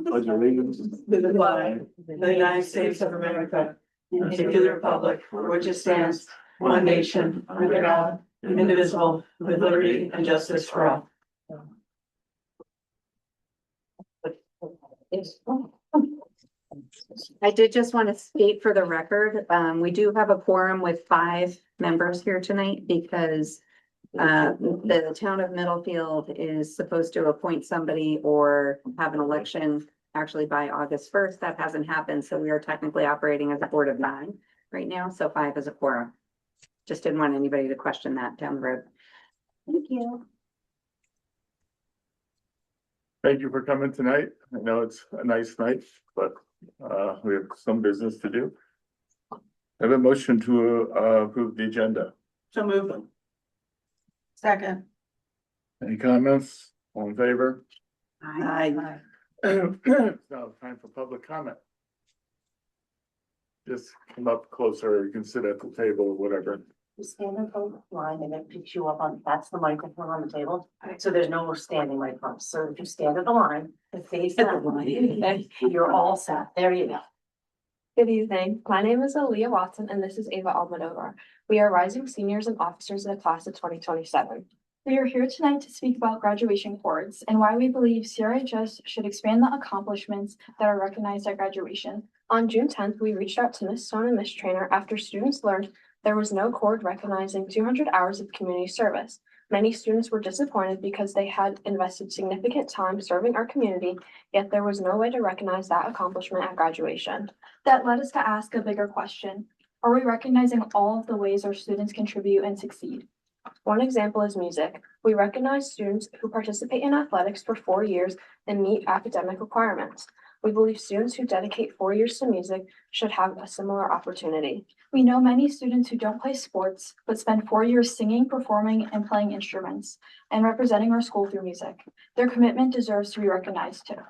Pledge allegiance To the flag of the United States of America, and to the republic for which it stands, one nation, under God, indivisible, with liberty and justice for all. I did just want to state for the record, we do have a quorum with 5 members here tonight because the town of Middlefield is supposed to appoint somebody or have an election actually by August 1st. That hasn't happened, so we are technically operating as a board of 9 right now, so 5 is a quorum. Just didn't want anybody to question that down the road. Thank you. Thank you for coming tonight. I know it's a nice night, but we have some business to do. I have a motion to approve the agenda. So move. Second. Any comments? All in favor? Aye. Now time for public comment. Just come up closer. You can sit at the table or whatever. You stand in front of the line and it picks you up on, that's the microphone on the table. So there's no more standing microphones. So if you stand at the line and face that line, you're all set. There you go. Good evening. My name is Aaliyah Watson and this is Ava Almodovar. We are rising seniors and officers in the class of 2027. We are here tonight to speak about graduation cords and why we believe CRHS should expand the accomplishments that are recognized at graduation. On June 10th, we reached out to Ms. Stone and Ms. Trainer after students learned there was no cord recognizing 200 hours of community service. Many students were disappointed because they had invested significant time serving our community, yet there was no way to recognize that accomplishment at graduation. That led us to ask a bigger question. Are we recognizing all of the ways our students contribute and succeed? One example is music. We recognize students who participate in athletics for 4 years and meet academic requirements. We believe students who dedicate 4 years to music should have a similar opportunity. We know many students who don't play sports, but spend 4 years singing, performing, and playing instruments, and representing our school through music. Their commitment deserves to be recognized too.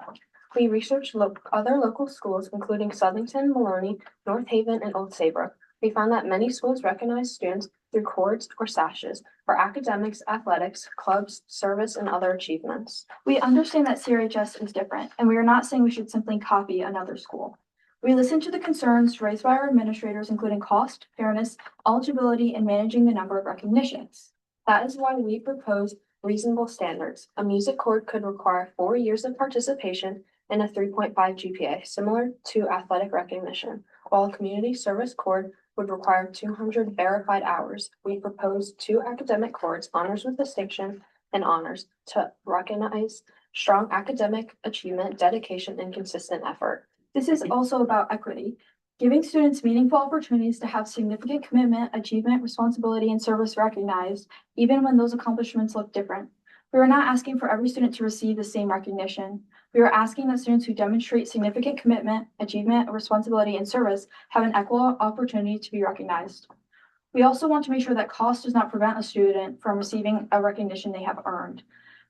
We researched other local schools, including Southington, Maloney, North Haven, and Old Saybrook. We found that many schools recognize students through cords or sashes for academics, athletics, clubs, service, and other achievements. We understand that CRHS is different, and we are not saying we should simply copy another school. We listened to the concerns raised by our administrators, including cost, fairness, eligibility, and managing the number of recognitions. That is why we propose reasonable standards. A music cord could require 4 years of participation and a 3.5 GPA, similar to athletic recognition, while a community service cord would require 200 verified hours. We propose 2 academic cords, honors with distinction and honors, to recognize strong academic achievement, dedication, and consistent effort. This is also about equity, giving students meaningful opportunities to have significant commitment, achievement, responsibility, and service recognized, even when those accomplishments look different. We are not asking for every student to receive the same recognition. We are asking that students who demonstrate significant commitment, achievement, responsibility, and service have an equal opportunity to be recognized. We also want to make sure that cost does not prevent a student from receiving a recognition they have earned.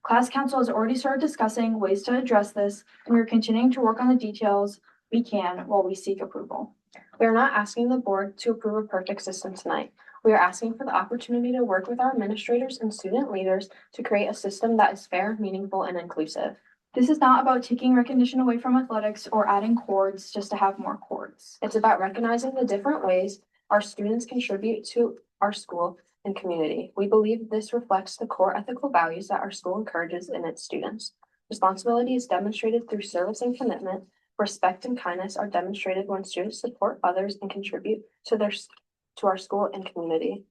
Class council has already started discussing ways to address this, and we are continuing to work on the details we can while we seek approval. We are not asking the board to approve a perfect system tonight. We are asking for the opportunity to work with our administrators and student leaders to create a system that is fair, meaningful, and inclusive. This is not about taking recognition away from athletics or adding cords just to have more cords. It's about recognizing the different ways our students contribute to our school and community. We believe this reflects the core ethical values that our school encourages in its students. Responsibility is demonstrated through service and commitment. Respect and kindness are demonstrated when students support others and contribute to our school and community.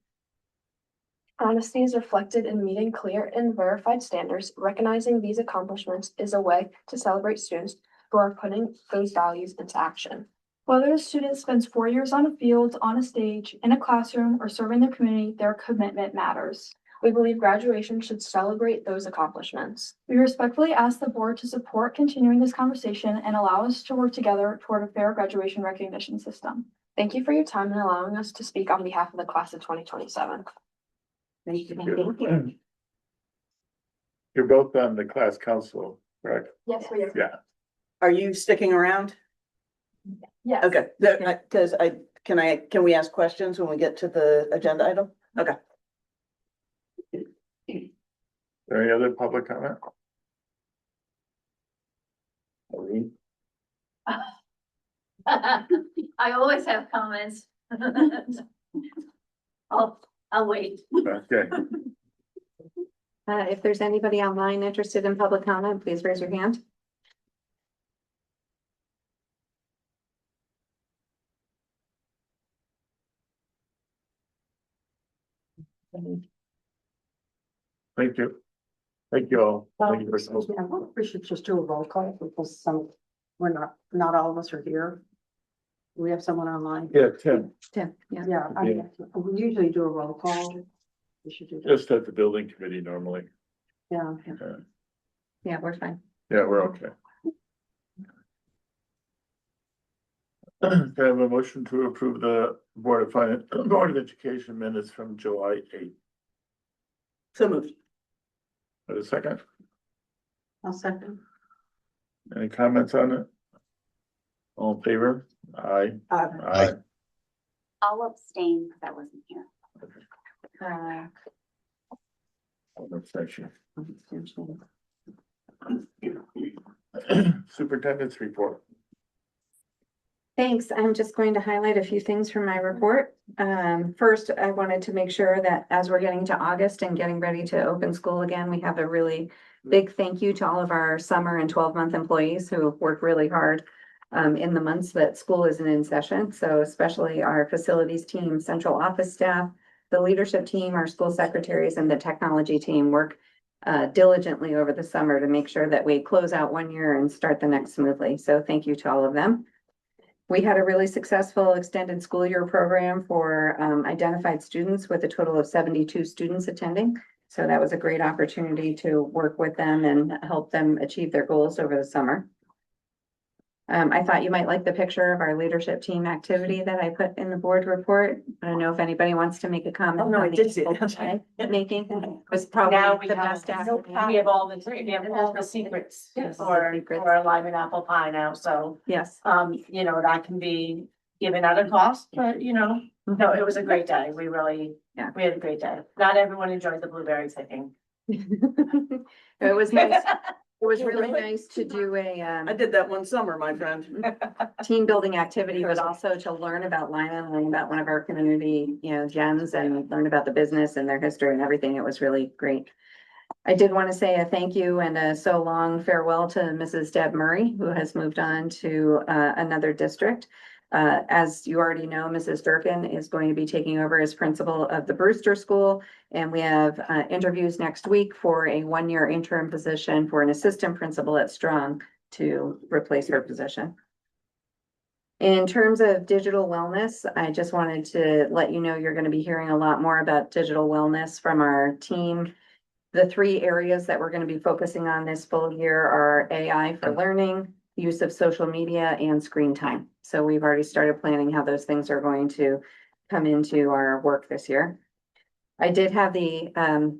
Honesty is reflected in meeting clear and verified standards. Recognizing these accomplishments is a way to celebrate students who are putting those values into action. Whether a student spends 4 years on a field, on a stage, in a classroom, or serving their community, their commitment matters. We believe graduation should celebrate those accomplishments. We respectfully ask the board to support continuing this conversation and allow us to work together toward a fair graduation recognition system. Thank you for your time and allowing us to speak on behalf of the class of 2027. Thank you. You're both on the class council, correct? Yes, we are. Yeah. Are you sticking around? Yes. Okay, because can we ask questions when we get to the agenda item? Okay. Any other public comment? Irene? I always have comments. I'll wait. Okay, If there's anybody online interested in public comment, please raise your hand. thank you. Thank you all. Thank you for Excuse me, I wonder if we should just do a roll call because we're not all of us are here. Do we have someone online? Yeah, Tim, Tim, yeah. Yeah, we usually do a roll call. We should do that, just at the building committee normally. yeah. Yeah, we're fine. Yeah, we're okay. Can I have a motion to approve the Board of Finance, Board of Education minutes from July 8th? So moved. A second, I'll second. any comments on it? All in favor? Aye. Aye. I'll abstain because I wasn't here. Abstention. Superintendent's report. Thanks. I'm just going to highlight a few things from my report. First, I wanted to make sure that as we're getting to August and getting ready to open school again, we have a really big thank you to all of our summer and 12-month employees who have worked really hard in the months that school isn't in session. So especially our facilities team, central office staff, the leadership team, our school secretaries, and the technology team work diligently over the summer to make sure that we close out one year and start the next smoothly. So thank you to all of them. We had a really successful extended school year program for identified students with a total of 72 students attending. So that was a great opportunity to work with them and help them achieve their goals over the summer. I thought you might like the picture of our leadership team activity that I put in the board report. I don't know if anybody wants to make a comment. Oh, no, I on the did see it. okay, making it was Now probably we the have, best activity. we have all the secrets Yes. for lime and apple pie now, so, Yes. that can be given at a cost, but no, it was a great day. We really, Yeah. we had a great day. Not everyone enjoyed the blueberries, I think. It was nice. It was really nice to do I did that one summer, my friend. team building activity, but also to learn about Lyman, learn about one of our community, gems and learn about the business and their history and everything. It was really great. I did want to say a thank you and a so long farewell to Mrs. Deb Murray, who has moved on to another district. As you already know, Mrs. Durkin is going to be taking over as principal of the Brewster School. And we have interviews next week for a one-year interim position for an assistant principal at Strong to replace her position. In terms of digital wellness, I just wanted to let you know you're going to be hearing a lot more about digital wellness from our team. The 3 areas that we're going to be focusing on this full year are AI for learning, use of social media, and screen time. So we've already started planning how those things are going to come into our work this year. I did have the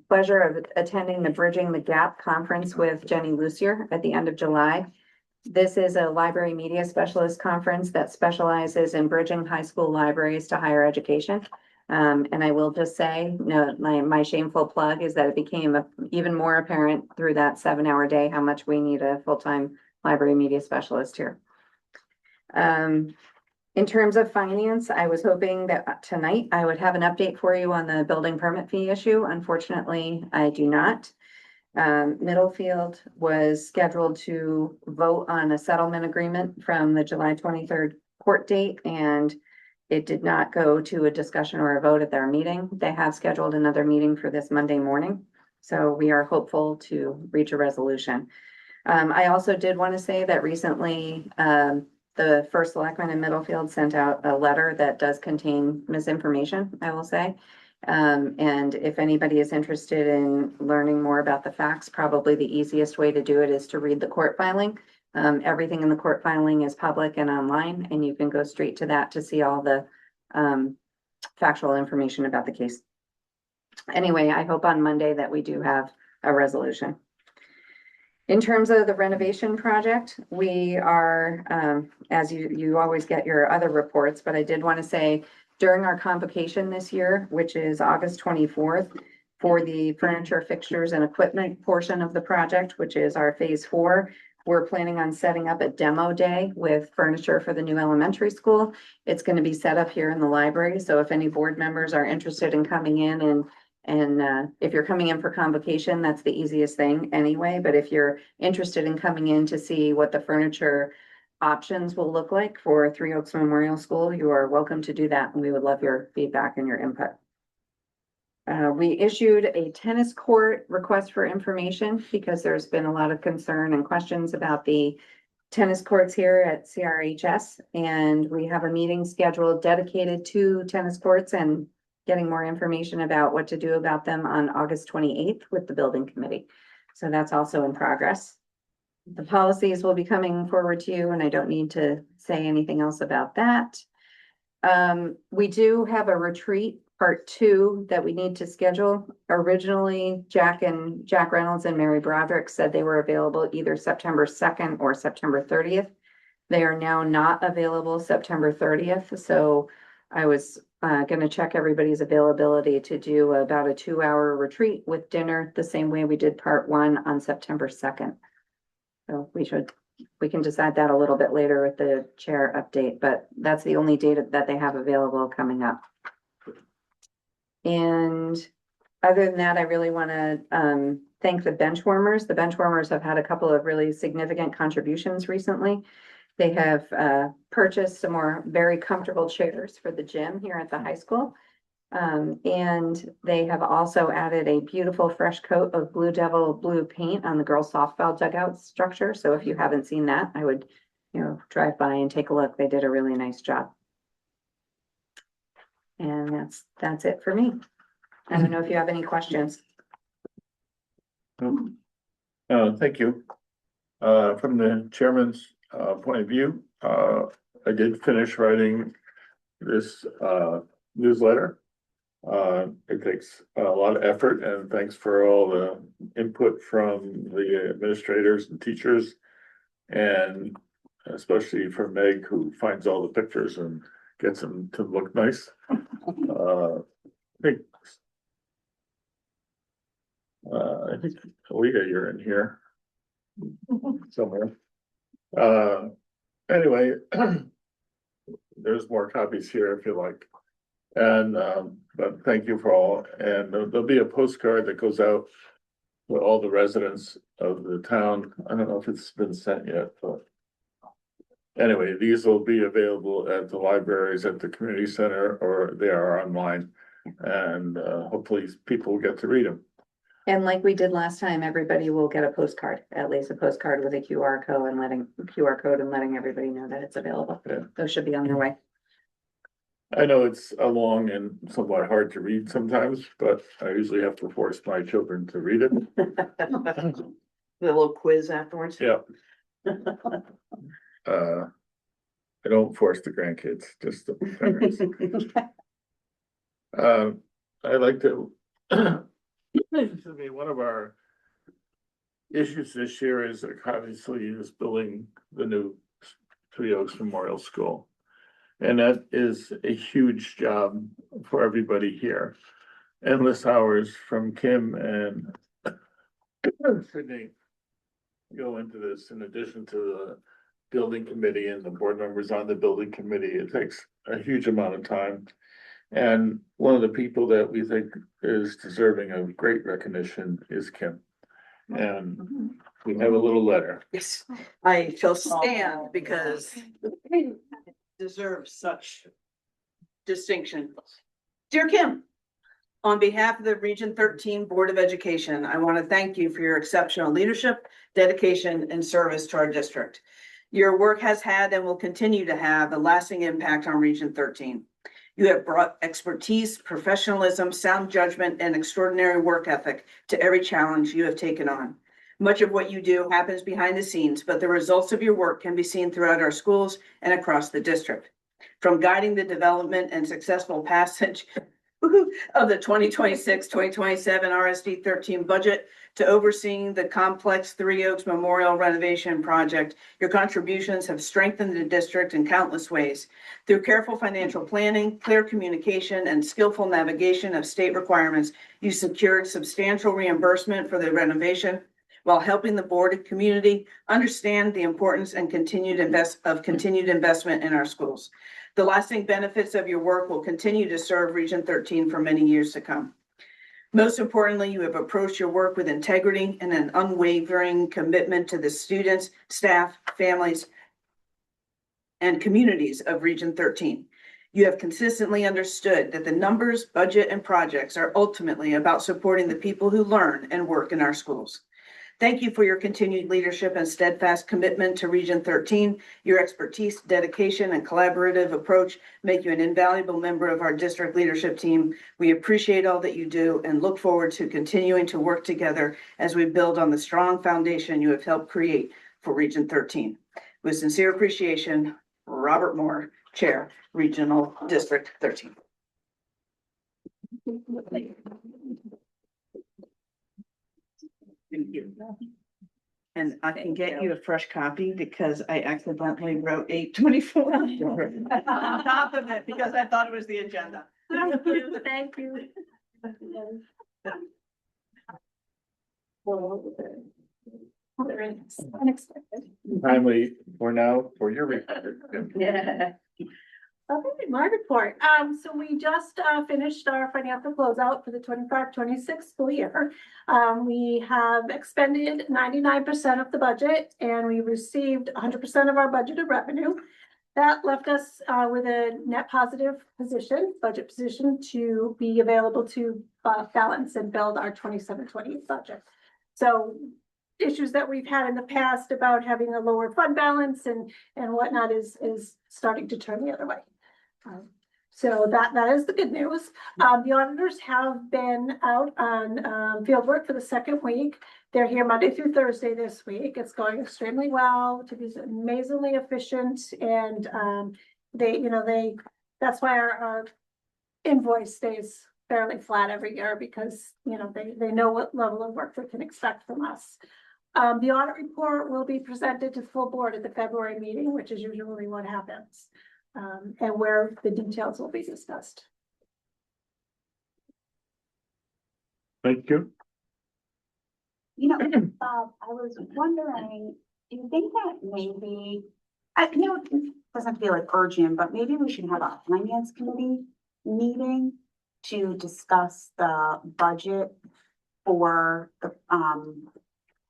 pleasure of attending the Bridging the Gap conference with Jenny Lucier at the end of July. This is a library media specialist conference that specializes in bridging high school libraries to higher education. And I will just say, no, my shameful plug is that it became even more apparent through that 7-hour day how much we need a full-time library media specialist here. In terms of finance, I was hoping that tonight I would have an update for you on the building permit fee issue. Unfortunately, I do not. Middlefield was scheduled to vote on a settlement agreement from the July 23rd court date, and it did not go to a discussion or a vote at their meeting. They have scheduled another meeting for this Monday morning, so we are hopeful to reach a resolution. I also did want to say that recently, the first selectman in Middlefield sent out a letter that does contain misinformation, I will say. And if anybody is interested in learning more about the facts, probably the easiest way to do it is to read the court filing. Everything in the court filing is public and online, and you can go straight to that to see all the factual information about the case. Anyway, I hope on Monday that we do have a resolution. In terms of the renovation project, we are, as you always get your other reports, but I did want to say during our convocation this year, which is August 24th, for the furniture, fixtures and equipment portion of the project, which is our phase 4. We're planning on setting up a demo day with furniture for the new elementary school. It's going to be set up here in the library. So if any board members are interested in coming in and if you're coming in for convocation, that's the easiest thing anyway. But if you're interested in coming in to see what the furniture options will look like for Three Oaks Memorial School, you are welcome to do that. And we would love your feedback and your input. We issued a tennis court request for information because there's been a lot of concern and questions about the tennis courts here at CRHS. And we have a meeting scheduled dedicated to tennis courts and getting more information about what to do about them on August 28th with the building committee. So that's also in progress. The policies will be coming forward to you, and I don't need to say anything else about that. We do have a retreat part 2 that we need to schedule. Originally, Jack Reynolds and Mary Broderick said they were available either September 2nd or September 30th. They are now not available September 30th. So I was going to check everybody's availability to do about a 2-hour retreat with dinner, the same way we did part 1 on September 2nd. So we can decide that a little bit later with the chair update, but that's the only data that they have available coming up. And other than that, I really want to thank the bench warmers. The bench warmers have had a couple of really significant contributions recently. They have purchased some more very comfortable chairs for the gym here at the high school. And they have also added a beautiful fresh coat of Blue Devil blue paint on the girls softball dugout structure. So if you haven't seen that, I would, drive by and take a look. They did a really nice job. And that's it for me. I don't know if you have any questions. Thank you. From the chairman's point of view, I did finish writing this newsletter. It takes a lot of effort, and thanks for all the input from the administrators and teachers, and especially for Meg, who finds all the pictures and gets them to look nice. I think Leah, you're in here somewhere. Anyway, there's more copies here if you like. And but thank you for all. And there'll be a postcard that goes out to all the residents of the town. I don't know if it's been sent yet, but anyway, these will be available at the libraries, at the community center, or they are online. And hopefully people will get to read them. And like we did last time, everybody will get a postcard, at least a postcard with a QR code and letting everybody know that it's available. Yeah. Those should be on their way. I know it's long and somewhat hard to read sometimes, but I usually have to force my children to read it. The little quiz afterwards. Yeah. I don't force the grandkids, just the parents. I like to, one of our issues this year is obviously is building the new Three Oaks Memorial School. And that is a huge job for everybody here. Endless hours from Kim and Sydney go into this, in addition to the building committee and the board members on the building committee. It takes a huge amount of time. And one of the people that we think is deserving of great recognition is Kim. And we have a little letter. Yes, I shall stand because it deserves such distinction. Dear Kim, on behalf of the Region 13 Board of Education, I want to thank you for your exceptional leadership, dedication, and service to our district. Your work has had and will continue to have a lasting impact on Region 13. You have brought expertise, professionalism, sound judgment, and extraordinary work ethic to every challenge you have taken on. Much of what you do happens behind the scenes, but the results of your work can be seen throughout our schools and across the district. From guiding the development and successful passage of the 2026-2027 RSD 13 budget to overseeing the complex Three Oaks Memorial renovation project. Your contributions have strengthened the district in countless ways. Through careful financial planning, clear communication, and skillful navigation of state requirements, you secured substantial reimbursement for the renovation while helping the board and community understand the importance and continued investment in our schools. The lasting benefits of your work will continue to serve Region 13 for many years to come. Most importantly, you have approached your work with integrity and an unwavering commitment to the students, staff, families, and communities of Region 13. You have consistently understood that the numbers, budget, and projects are ultimately about supporting the people who learn and work in our schools. Thank you for your continued leadership and steadfast commitment to Region 13. Your expertise, dedication, and collaborative approach make you an invaluable member of our district leadership team. We appreciate all that you do and look forward to continuing to work together as we build on the strong foundation you have helped create for Region 13. With sincere appreciation, Robert Moore, Chair, Regional District 13. Thank you. And I can get you a fresh copy because I accidentally wrote 8/24 on top of it because I thought it was the agenda. Thank you, thank you. Unexpected. Timely for now for your report. Yeah. Okay, my report. So we just finished our financial closeout for the 25-26 school year. We have expended 99% of the budget and we received 100% of our budgeted revenue. That left us with a net positive position, budget position to be available to balance and build our 27-28 budget. So issues that we've had in the past about having a lower fund balance and whatnot is starting to turn the other way. So that is the good news. The auditors have been out on field work for the second week. They're here Monday through Thursday this week. It's going extremely well, to be amazingly efficient, and that's why our invoice stays fairly flat every year because they know what level of work they can expect from us. The audit report will be presented to the full board at the February meeting, which is usually what happens. And where the details will be discussed. Thank you. Bob, I was wondering, do you think that maybe, it doesn't feel like urgent, but maybe we should have a finance committee meeting to discuss the budget for the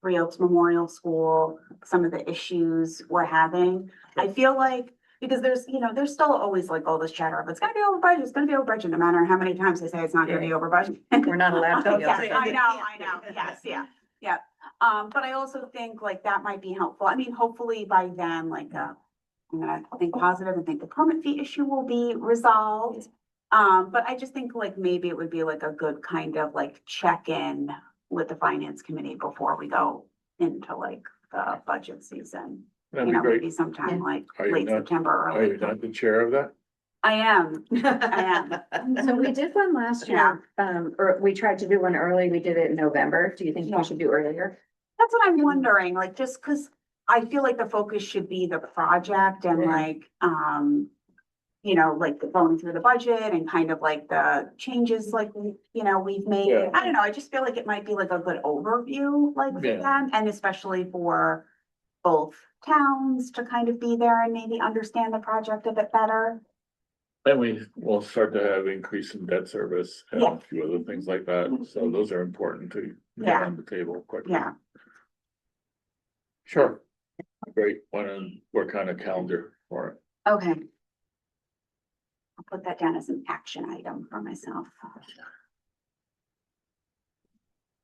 Three Oaks Memorial School, some of the issues we're having. I feel like because there's still always like all this chatter of it's gonna be over budget, it's gonna be over budget, no matter how many times they say it's not gonna be over budget. We're not allowed to. Okay, I know, yes, yeah. But I also think like that might be helpful. I mean, hopefully by then, like, I'm gonna think positive and think the permit fee issue will be resolved. But I just think like maybe it would be like a good kind of like check-in with the finance committee before we go into like the budget season. That'd be great. Maybe sometime like Are you late not- September or Are you late. not the chair of that? I am. So we did one last year, or we tried to do one early. We did it in November. Do you think Yeah. we should do earlier? That's what I'm wondering, like, just because I feel like the focus should be the project and like, like going through the budget and kind of like the changes like, we've made. Yeah. I don't know, I just feel like it might be like a good overview, like for Yeah. them, and especially for both towns to kind of be there and maybe understand the project a bit better. Then we will start to have increase in debt service and Yeah. a few other things like that. So those are important to get Yeah. on the table quickly. Yeah. Sure. Great. Want to work on a calendar for it. Okay. I'll put that down as an action item for myself.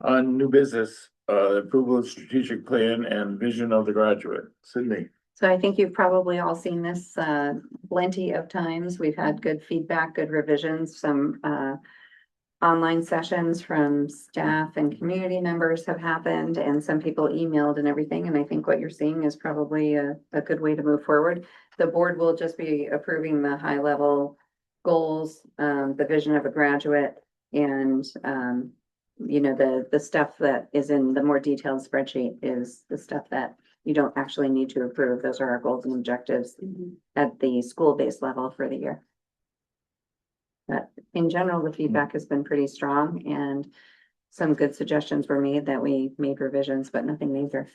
On new business, approval of strategic plan and vision of the graduate. Sydney. So I think you've probably all seen this plenty of times. We've had good feedback, good revisions, some online sessions from staff and community members have happened, and some people emailed and everything. And I think what you're seeing is probably a good way to move forward. The board will just be approving the high level goals, the vision of a graduate, and, you know, the stuff that is in the more detailed spreadsheet is the stuff that you don't actually need to approve. Those are our goals and objectives at the school-based level for the year. But in general, the feedback has been pretty strong, and some good suggestions were made that we made revisions, but nothing major.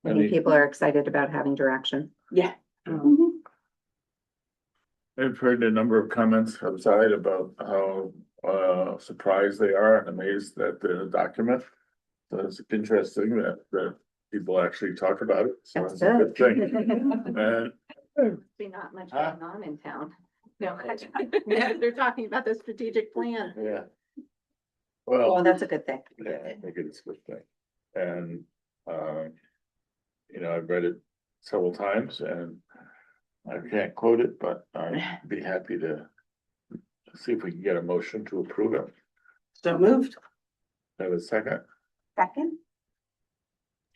I think Any- people are excited about having direction. Yeah. I've heard a number of comments outside about how surprised they are and amazed at the document. So it's interesting that people actually talk about it. So That's it's a good good. thing. And Be not much Huh? going on in town. No, they're talking about the strategic plan. yeah. Well, Well, that's a good thing. yeah, I think it's a good thing. And you know, I've read it several times and I can't quote it, but I'd be happy to see if we can get a motion to approve it. So moved. Have a second? Second?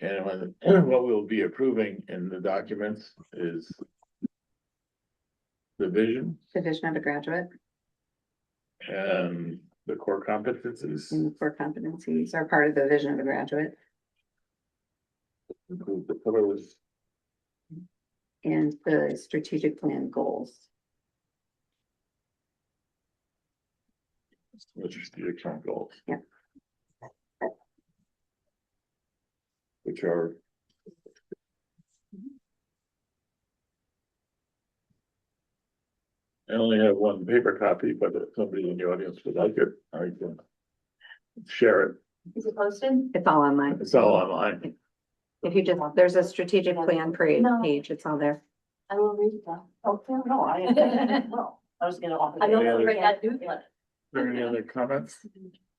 And what we'll be approving in the documents is the vision The vision of a graduate and the core competencies, and core competencies are part of the vision of a graduate, include the pillars, and the strategic plan goals. which is the account goals. Yeah. Which are. I only have one paper copy, but if somebody in the audience would like it, I can share it. Is it posted? It's all online. It's all online. If you just, there's a strategic plan No. page, it's all there. I will read that. Okay, no, Well, I was gonna offer. I don't to read that newsletter. Are there any other comments?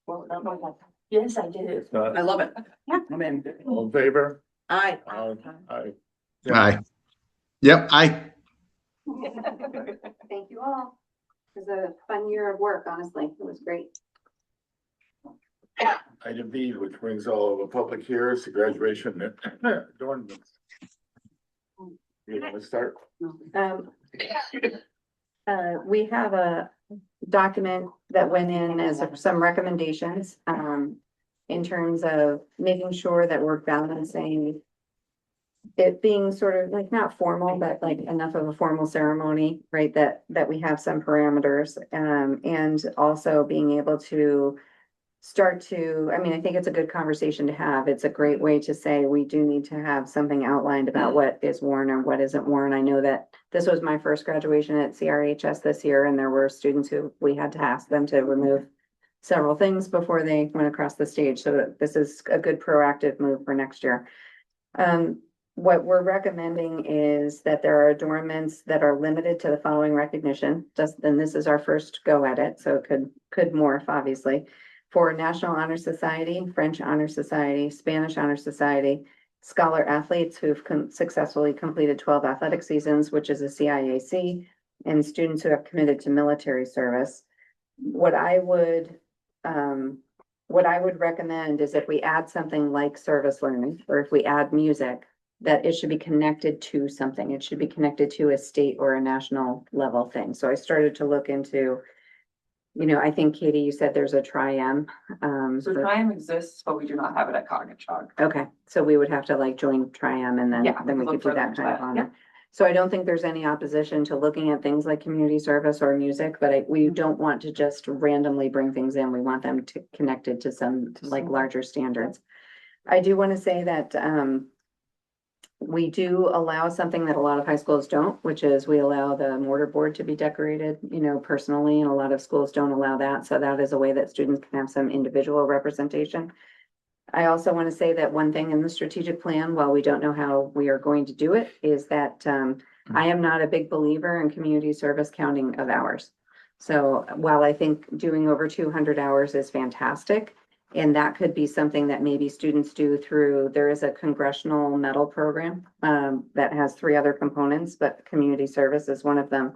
Well, no, no. Yes, I did. If not, I love it. Yeah. I'm in. all in favor? Aye. Aye. Aye. Yep, aye. Thank you all. It was a fun year of work, honestly. It was great. Item B, which brings all of the public here, is the graduation adornments. You want to start? We have a document that went in as some recommendations, in terms of making sure that we're balancing it being sort of like not formal, but like enough of a formal ceremony, right? That we have some parameters, and also being able to start to, I mean, I think it's a good conversation to have. It's a great way to say we do need to have something outlined about what is worn or what isn't worn. I know that this was my first graduation at CRHS this year, and there were students who we had to ask them to remove several things before they went across the stage. So this is a good proactive move for next year. What we're recommending is that there are adornments that are limited to the following recognition. And this is our first go at it, so it could morph, obviously. For National Honor Society, French Honor Society, Spanish Honor Society, scholar athletes who've successfully completed 12 athletic seasons, which is a CIAC, and students who have committed to military service. What I would recommend is if we add something like service learning, or if we add music, that it should be connected to something. It should be connected to a state or a national level thing. So I started to look into, you know, I think Katie, you said there's a Tri-M. So Tri-M exists, but we do not have it at Cognichog. Okay, so we would have to like join Tri-M and Yeah, then we look could do further that into kind of that, honor. So I don't think there's any opposition to looking at things like community service or music, but we don't want to just randomly bring things in. We want them to connected to some like larger standards. I do want to say that, we do allow something that a lot of high schools don't, which is we allow the mortar board to be decorated, you know, personally, and a lot of schools don't allow that. So that is a way that students can have some individual representation. I also want to say that one thing in the strategic plan, while we don't know how we are going to do it, is that I am not a big believer in community service counting of hours. So while I think doing over 200 hours is fantastic, and that could be something that maybe students do through, there is a congressional medal program that has 3 other components, but community service is one of them.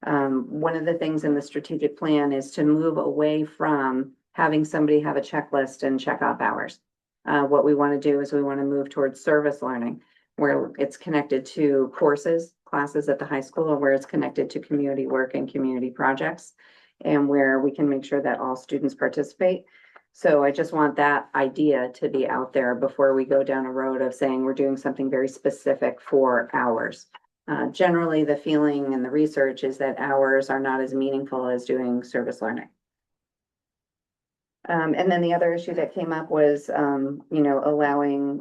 One of the things in the strategic plan is to move away from having somebody have a checklist and check off hours. What we want to do is we want to move towards service learning. where it's connected to courses, classes at the high school, or where it's connected to community work and community projects, and where we can make sure that all students participate. So I just want that idea to be out there before we go down a road of saying we're doing something very specific for hours. Generally, the feeling and the research is that hours are not as meaningful as doing service learning. And then the other issue that came up was, allowing,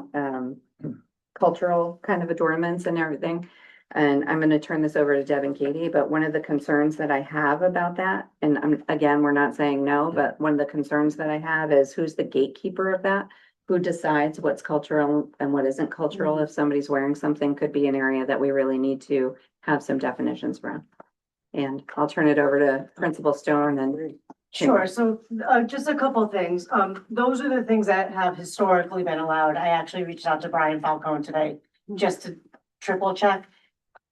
cultural kind of adornments and everything. And I'm gonna turn this over to Deb and Katie, but one of the concerns that I have about that, and again, we're not saying no, but one of the concerns that I have is who's the gatekeeper of that? Who decides what's cultural and what isn't cultural? If somebody's wearing something, could be an area that we really need to have some definitions around. And I'll turn it over to Principal Stone and. Sure, so just a couple of things. Those are the things that have historically been allowed. I actually reached out to Brian Falcone today just to triple check.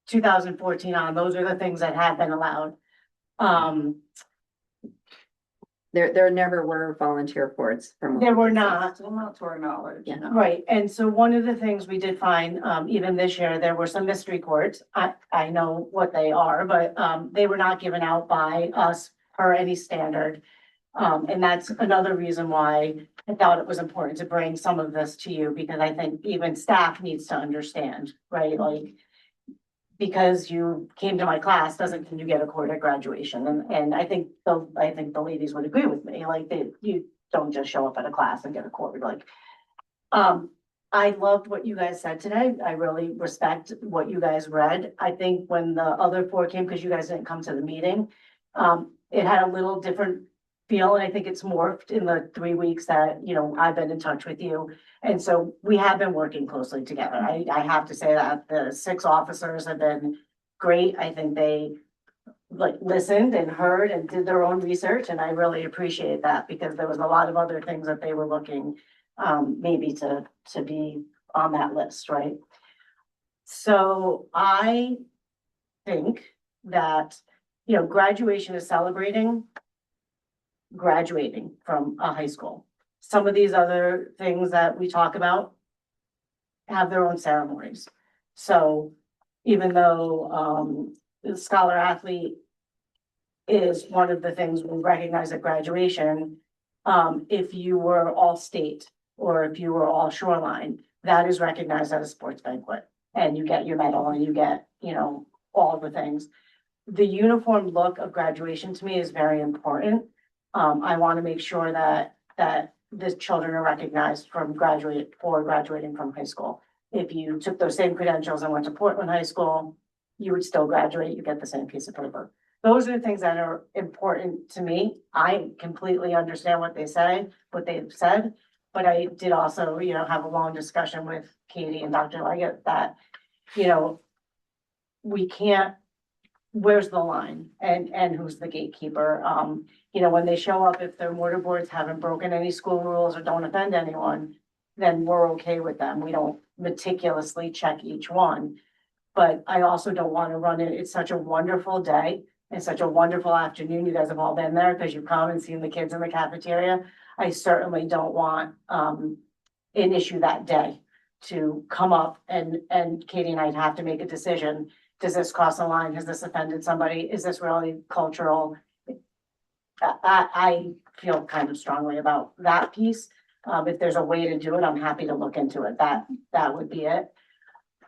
2014 on, those are the things that have been allowed. There never were volunteer boards from. There were not. Still not to our knowledge. Yeah. no. Right, and so one of the things we did find, even this year, there were some mystery courts. I know what they are, but they were not given out by us per any standard. And that's another reason why I thought it was important to bring some of this to you, because I think even staff needs to understand, right? Like, because you came to my class doesn't mean you get a cord at graduation. And I think the ladies would agree with me, like you don't just show up at a class and get a cord, like. I loved what you guys said today. I really respect what you guys read. I think when the other four came, because you guys didn't come to the meeting, it had a little different feel, and I think it's morphed in the 3 weeks that, I've been in touch with you. And so we have been working closely together. I have to say that the 6 officers have been great. I think they listened and heard and did their own research, and I really appreciate that, because there was a lot of other things that they were looking maybe to be on that list, right? So I think that, graduation is celebrating graduating from a high school. Some of these other things that we talk about have their own ceremonies. So even though the scholar athlete is one of the things we recognize at graduation, if you were all state or if you were all shoreline, that is recognized at a sports banquet, and you get your medal and you get, all the things. The uniform look of graduation to me is very important. I want to make sure that the children are recognized for graduating from high school. If you took those same credentials and went to Portland High School, you would still graduate, you get the same piece of paper. Those are the things that are important to me. I completely understand what they've said, but I did also, have a long discussion with Katie and Dr. Leggett that, we can't, where's the line and who's the gatekeeper? When they show up, if their mortar boards haven't broken any school rules or don't offend anyone, then we're okay with them. We don't meticulously check each one. But I also don't want to run it. It's such a wonderful day and such a wonderful afternoon. You guys have all been there because you've come and seen the kids in the cafeteria. I certainly don't want an issue that day to come up and Katie and I'd have to make a decision. Does this cross the line? Has this offended somebody? Is this really cultural? I feel kind of strongly about that piece. If there's a way to do it, I'm happy to look into it. That would be it.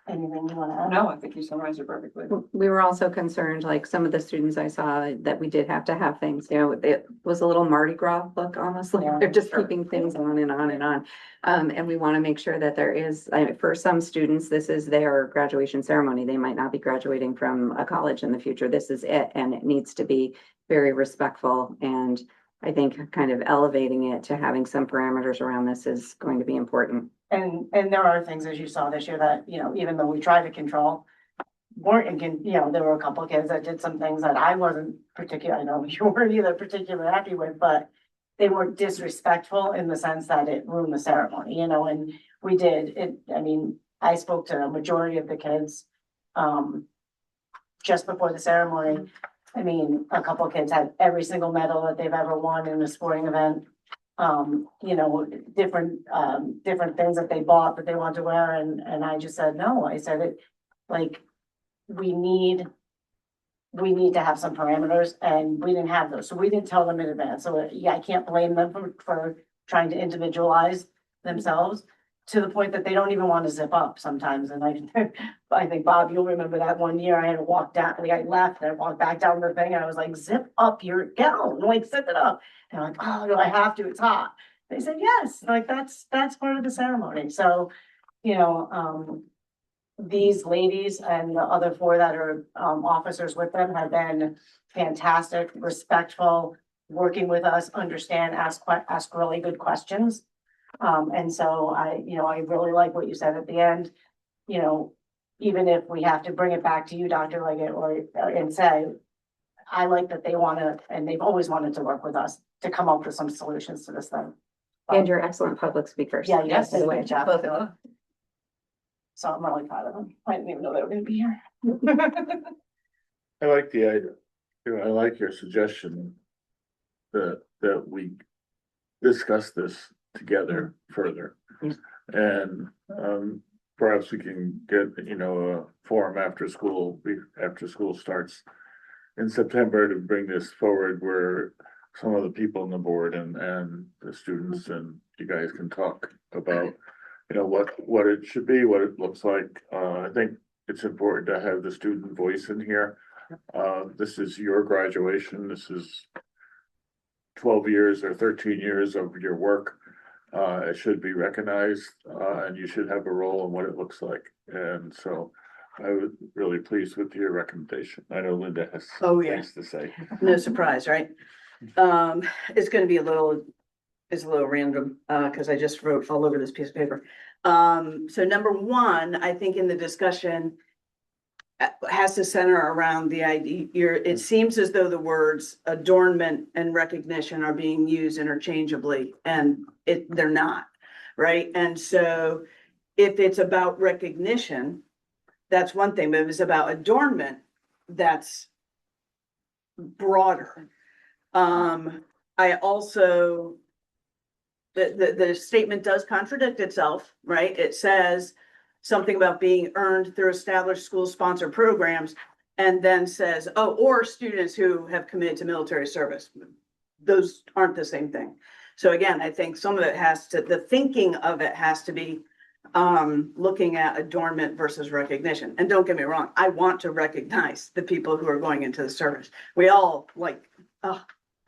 Anything you want to add? No, I think you summarized it perfectly. We were also concerned, like some of the students I saw, that we did have to have things, it was a little Mardi Gras look, almost like Yeah, they're just sure. keeping things on and on and on. And we want to make sure that there is, for some students, this is their graduation ceremony. They might not be graduating from a college in the future. This is it, and it needs to be very respectful. And I think kind of elevating it to having some parameters around this is going to be important. And there are things, as you saw this year, that, even though we try to control, there were a couple of kids that did some things that I wasn't particularly, I know you weren't either particularly happy with, but they were disrespectful in the sense that it ruined the ceremony, and we did it. I mean, I spoke to a majority of the kids, just before the ceremony. I mean, a couple of kids had every single medal that they've ever won in a sporting event. you know, different things that they bought that they want to wear, and I just said, no, I said it, like, we need to have some parameters, and we didn't have those, so we didn't tell them in advance, so yeah, I can't blame them for trying to individualize themselves to the point that they don't even want to zip up sometimes, and I think, Bob, you'll remember that one year I had to walk down, like, I left and I walked back down the thing, and I was like, zip up your gown, like, zip it up, and I'm like, oh, do I have to, it's hot. They said, yes, like, that's part of the ceremony, so, you know, these ladies and the other four that are, officers with them have been fantastic, respectful, working with us, understand, ask really good questions. And so I really like what you said at the end, you know, even if we have to bring it back to you, Dr. Leggett, and say, I like that they wanna, and they've always wanted to work with us to come up with some solutions to this thing. And you're excellent public speakers. Yeah, yes, by the way, job. both of them. So I'm really proud of them. I didn't even know they were gonna be here. I like the idea, I like your suggestion that we discuss this together further. And, perhaps we can get, a forum after school starts in September to bring this forward where some of the people on the board and the students and you guys can talk about, what it should be, what it looks like. I think it's important to have the student voice in here. This is your graduation. This is 12 years or 13 years of your work. It should be recognized, and you should have a role in what it looks like. And so I was really pleased with your recommendation. I know Linda has Oh, yeah. things to say. No surprise, right? It's gonna be a little random, cause I just wrote all over this piece of paper. So number one, I think in the discussion has to center around the idea, it seems as though the words adornment and recognition are being used interchangeably, and they're not, right? And so if it's about recognition, that's one thing, but if it's about adornment, that's broader. I also, the statement does contradict itself, right? It says something about being earned through established school sponsored programs, and then says, oh, or students who have committed to military service. Those aren't the same thing. So again, I think some of it the thinking of it has to be looking at adornment versus recognition. And don't get me wrong, I want to recognize the people who are going into the service. We all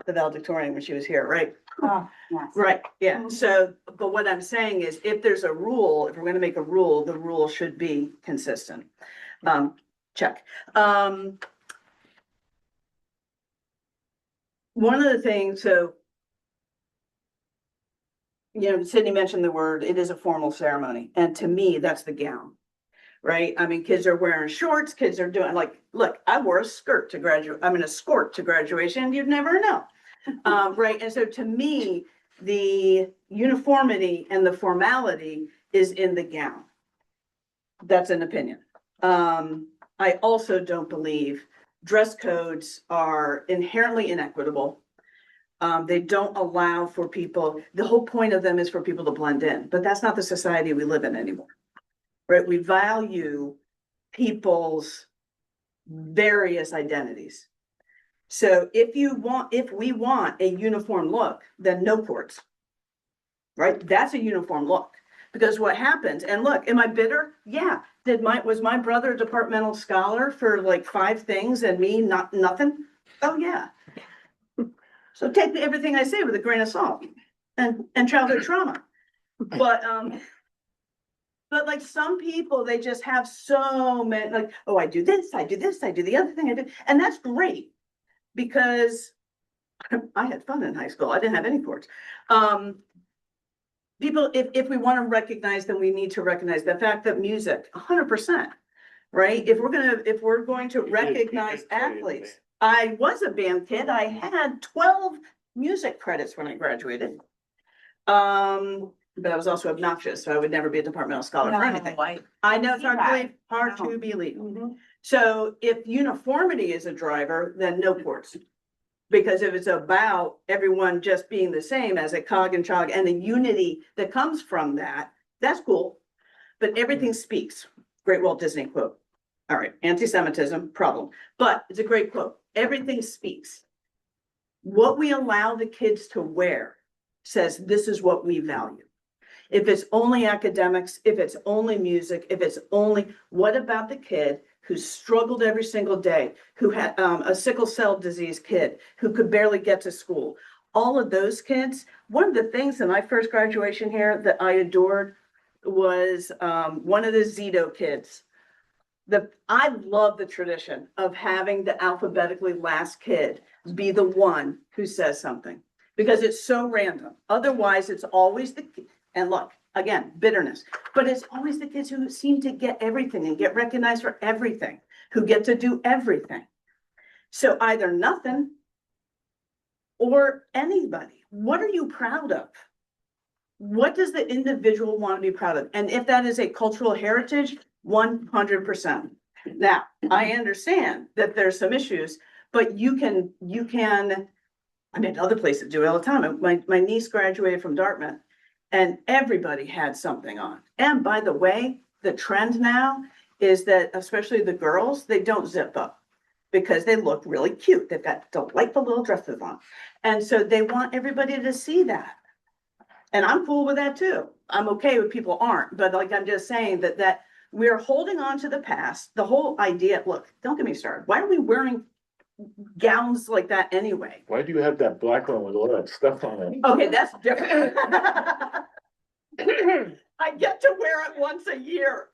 the valedictorian when she was here, right? Oh, yes. Right, yeah, so, but what I'm saying is, if there's a rule, if we're gonna make a rule, the rule should be consistent. Check. One of the things, Sydney mentioned the word, it is a formal ceremony, and to me, that's the gown. Right, I mean, kids are wearing shorts, kids are doing look, I wore a skirt to graduate, I'm in a skirt to graduation, you'd never know. Right, and so to me, the uniformity and the formality is in the gown. That's an opinion. I also don't believe dress codes are inherently inequitable. They don't allow for people, the whole point of them is for people to blend in, but that's not the society we live in anymore. Right, we value people's various identities. So if we want a uniform look, then no courts. Right, that's a uniform look, because what happens, and look, am I bitter? Yeah. Was my brother a departmental scholar for 5 things and me nothing? Oh yeah. So take everything I say with a grain of salt and childhood trauma. But some people, they just have so many, oh, I do this, I do this, I do the other thing, I do, and that's great. Because I had fun in high school. I didn't have any courts. People, if we want to recognize them, we need to recognize the fact that music, 100%, right? If we're going to recognize athletes. I was a band kid. I had 12 music credits when I graduated. But I was also obnoxious, so I would never be a departmental scholar for anything. I know it's hard to believe. So if uniformity is a driver, then no courts. Because if it's about everyone just being the same as a cog and chog and the unity that comes from that, that's cool. But everything speaks. Great Walt Disney quote. All right, anti-Semitism, problem. But it's a great quote. Everything speaks. What we allow the kids to wear says this is what we value. If it's only academics, if it's only music, if it's only, what about the kid who struggled every single day, who had a sickle cell disease kid, who could barely get to school? All of those kids, one of the things in my first graduation here that I adored was one of the Zito kids. I love the tradition of having the alphabetically last kid be the one who says something, because it's so random. Otherwise, it's always and look, again, bitterness, but it's always the kids who seem to get everything and get recognized for everything, who get to do everything. So either nothing or anybody. What are you proud of? What does the individual want to be proud of? And if that is a cultural heritage, 100%. Now, I understand that there's some issues, but you can, I mean, other places do it all the time. My niece graduated from Dartmouth and everybody had something on. And by the way, the trend now is that especially the girls, they don't zip up because they look really cute. They've got delightful little dresses on. And so they want everybody to see that. And I'm cool with that too. I'm okay with people aren't, but like, I'm just saying that we're holding on to the past. The whole idea, look, don't get me started. Why are we wearing gowns like that anyway? Why do you have that black one with all that stuff on it? Okay, that's different. I get to wear it once a year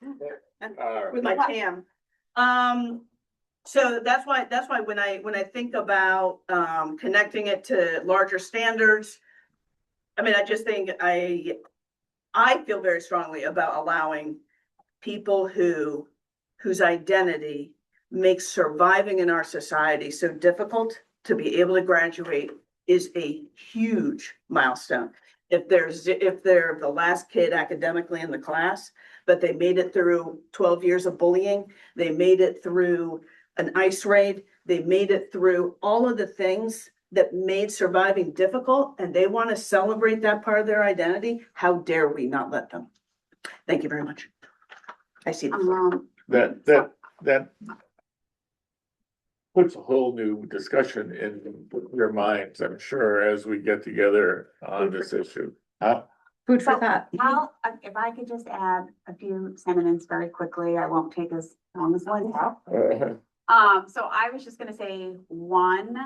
with my tam. So that's why when I think about connecting it to larger standards, I mean, I just think I feel very strongly about allowing people whose identity makes surviving in our society so difficult to be able to graduate is a huge milestone. If they're the last kid academically in the class, but they made it through 12 years of bullying, they made it through an ICE raid, they made it through all of the things that made surviving difficult, and they want to celebrate that part of their identity, how dare we not let them? Thank you very much. I see the floor. That puts a whole new discussion in your minds, I'm sure, as we get together on this issue. Food for thought. If I could just add a few sentiments very quickly, I won't take as long as Linda. So I was just gonna say, one,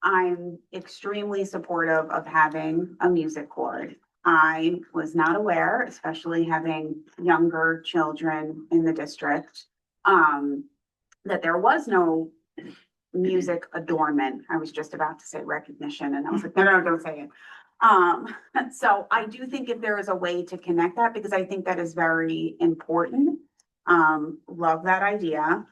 I'm extremely supportive of having a music board. I was not aware, especially having younger children in the district, that there was no music adornment. I was just about to say recognition and I was like, no, don't say it. So I do think if there is a way to connect that, because I think that is very important. Love that idea.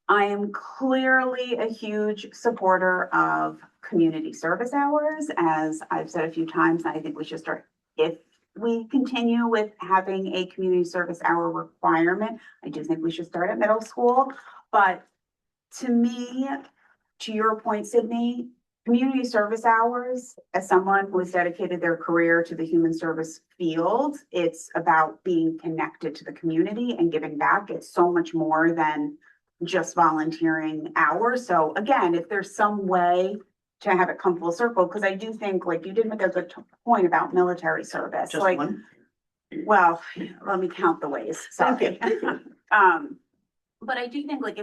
I am clearly a huge supporter of community service hours, as I've said a few times, and I think we should start, if we continue with having a community service hour requirement, I do think we should start at middle school. But to me, to your point, Sydney, community service hours, as someone who has dedicated their career to the human service field, it's about being connected to the community and giving back. It's so much more than just volunteering hours. So again, if there's some way to have it come full circle, because I do think, like you did make a good point about military service. Just like, one. well, let me count the ways. Sorry. Thank you. But I do think like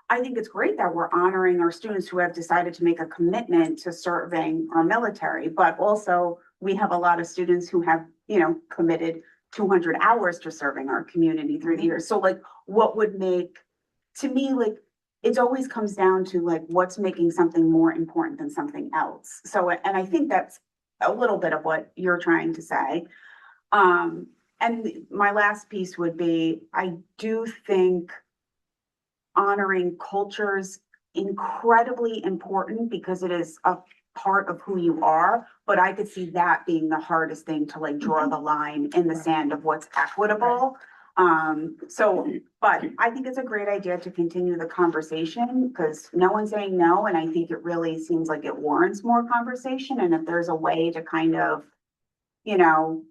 I think it's great that we're honoring our students who have decided to make a commitment to serving our military, but also we have a lot of students who have, committed 200 hours to serving our community through the years. So like, what would make, to me, like, it always comes down to like, what's making something more important than something else. So, and I think that's a little bit of what you're trying to say. And my last piece would be, I do think honoring culture is incredibly important because it is a part of who you are, but I could see that being the hardest thing to like draw the line in the sand of what's equitable. But I think it's a great idea to continue the conversation because no one's saying no. And I think it really seems like it warrants more conversation. And if there's a way to kind of, you know,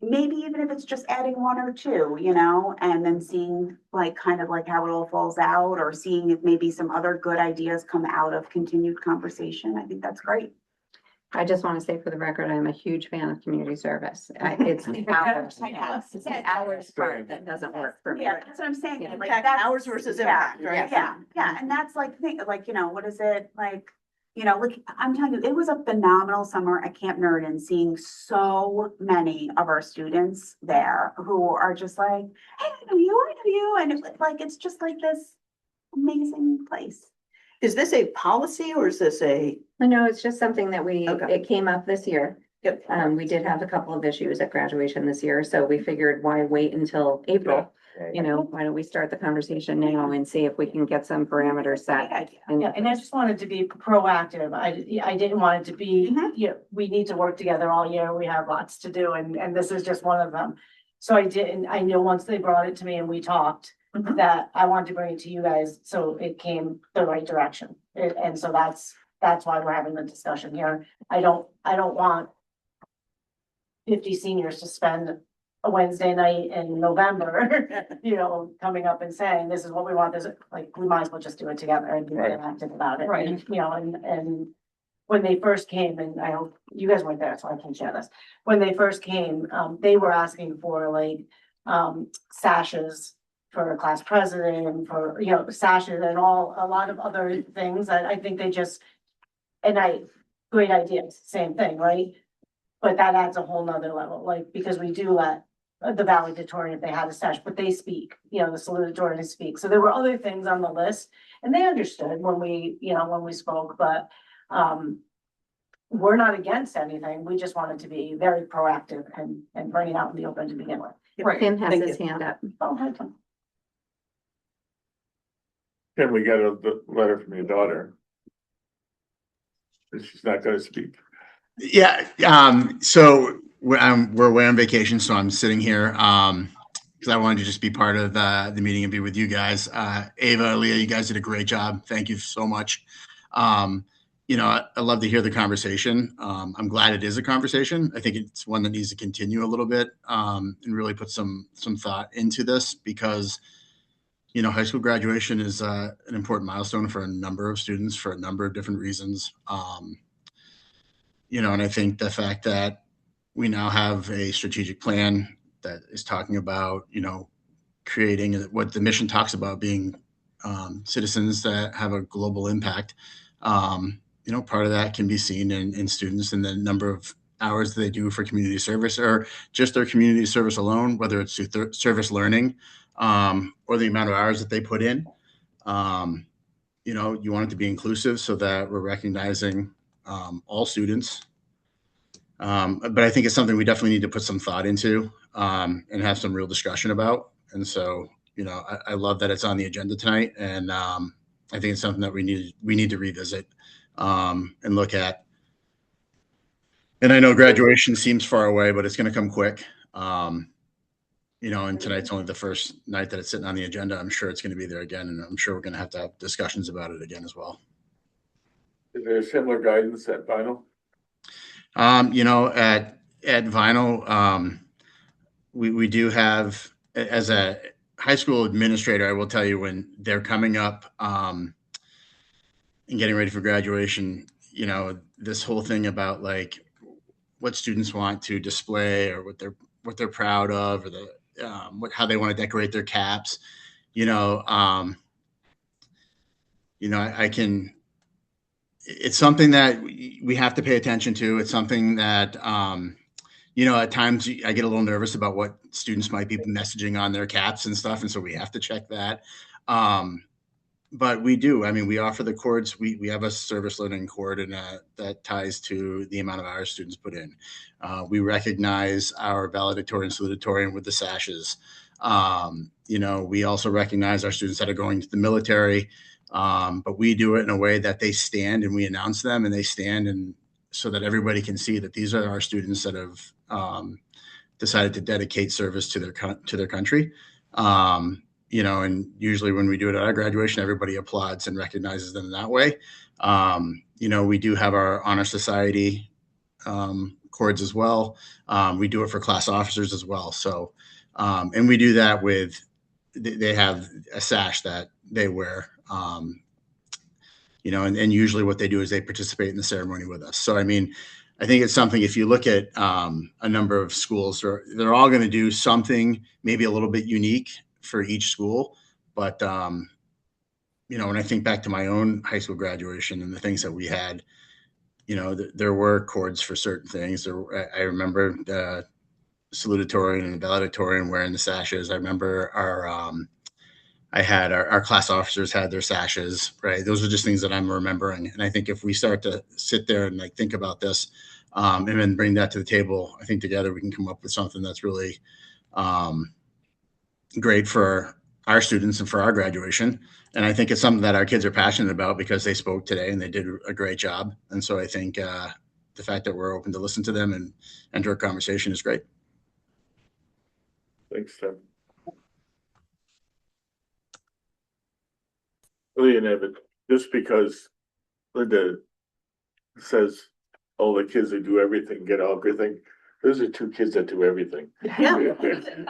maybe even if it's just adding one or two, you know, and then seeing like kind of like how it all falls out or seeing if maybe some other good ideas come out of continued conversation. I think that's great. I just want to say for the record, I'm a huge fan of community service. It's the hours, it's the hours part that doesn't work for me. Yeah, that's what I'm saying. Yeah. Like, Impact that's- hours versus yeah, impact, right? Yeah, and that's like, like, you know, what is it, like, you know, like, I'm telling you, it was a phenomenal summer at Camp Nerden, seeing so many of our students there who are just like, hey, I know you, and it's just like this amazing place. Is this a policy or is this a? No, it's just something that Okay. it came up this year. Yep. We did have a couple of issues at graduation this year, so we figured why wait until April? You know, why don't we start the conversation now and see if we can get some parameters set? Great idea. And Yeah, and I just wanted to be proactive. I didn't want it to be, Mhm. you know, we need to work together all year. We have lots to do and this is just one of them. So I know once they brought it to me and we talked, Mhm. that I wanted to bring it to you guys, so it came the right direction. And so that's why we're having the discussion here. I don't want 50 seniors to spend a Wednesday night in November, you know, coming up and saying, this is what we want, this, like, we might as well just do it together and be Right. active about it. Right. And, you know, and when they first came, and I hope you guys weren't there, so I can share this. When they first came, they were asking for like, sashes for a class president, for, you know, sashes and a lot of other things that I think they just, great ideas, same thing, right? But that adds a whole nother level, like, because we do let the valedictorian, if they had a sash, but they speak, you know, the salutatorian speak. So there were other things on the list and they understood when we spoke, but, we're not against anything. We just wanted to be very proactive and bring it out in the open to begin with. Right. Tim has Thank his you. hand up. Oh, hi, Tom. Can we get the letter from your daughter? She's not gonna speak. Yeah. So we're away on vacation, so I'm sitting here because I wanted to just be part of the meeting and be with you guys. Ava, Leah, you guys did a great job. Thank you so much. You know, I love to hear the conversation. I'm glad it is a conversation. I think it's one that needs to continue a little bit and really put some thought into this because, you know, high school graduation is an important milestone for a number of students for a number of different reasons. You know, and I think the fact that we now have a strategic plan that is talking about, you know, creating what the mission talks about being citizens that have a global impact. You know, part of that can be seen in students and the number of hours that they do for community service or just their community service alone, whether it's through service learning or the amount of hours that they put in. You know, you want it to be inclusive so that we're recognizing all students. But I think it's something we definitely need to put some thought into and have some real discussion about. And so, you know, I love that it's on the agenda tonight, and I think it's something that we need to revisit and look at. And I know graduation seems far away, but it's going to come quick. You know, and tonight's only the first night that it's sitting on the agenda. I'm sure it's going to be there again, and I'm sure we're going to have discussions about it again as well. Is there similar guidance at Vinyl? You know, at Vinyl, we do have, as a high school administrator, I will tell you when they're coming up and getting ready for graduation, you know, this whole thing about like what students want to display or what they're proud of or how they want to decorate their caps, you know, I can. It's something that we have to pay attention to. It's something that, you know, at times I get a little nervous about what students might be messaging on their caps and stuff. And so we have to check that. But we do. I mean, we offer the cords. We have a service learning cord and that ties to the amount of hours students put in. We recognize our valedictorian and salutatorian with the sashes. You know, we also recognize our students that are going to the military. But we do it in a way that they stand and we announce them and they stand and so that everybody can see that these are our students that have decided to dedicate service to their country. And usually when we do it at our graduation, everybody applauds and recognizes them that way. We do have our honor society cords as well. We do it for class officers as well. So, and we do that with, they have a sash that they wear. And usually what they do is they participate in the ceremony with us. So, I mean, I think it's something, if you look at a number of schools, they're all going to do something maybe a little bit unique for each school. But, when I think back to my own high school graduation and the things that we had, there were cords for certain things. I remember the salutatorian and the valedictorian wearing the sashes. I remember our class officers had their sashes, right? Those are just things that I'm remembering. And I think if we start to sit there and think about this, and then bring that to the table, I think together we can come up with something that's really great for our students and for our graduation. And I think it's something that our kids are passionate about because they spoke today and they did a great job. And so I think the fact that we're open to listen to them and enter a conversation is great. Thanks, Tim. Leon, just because Linda says all the kids that do everything get everything, those are two kids that do everything. Yeah. And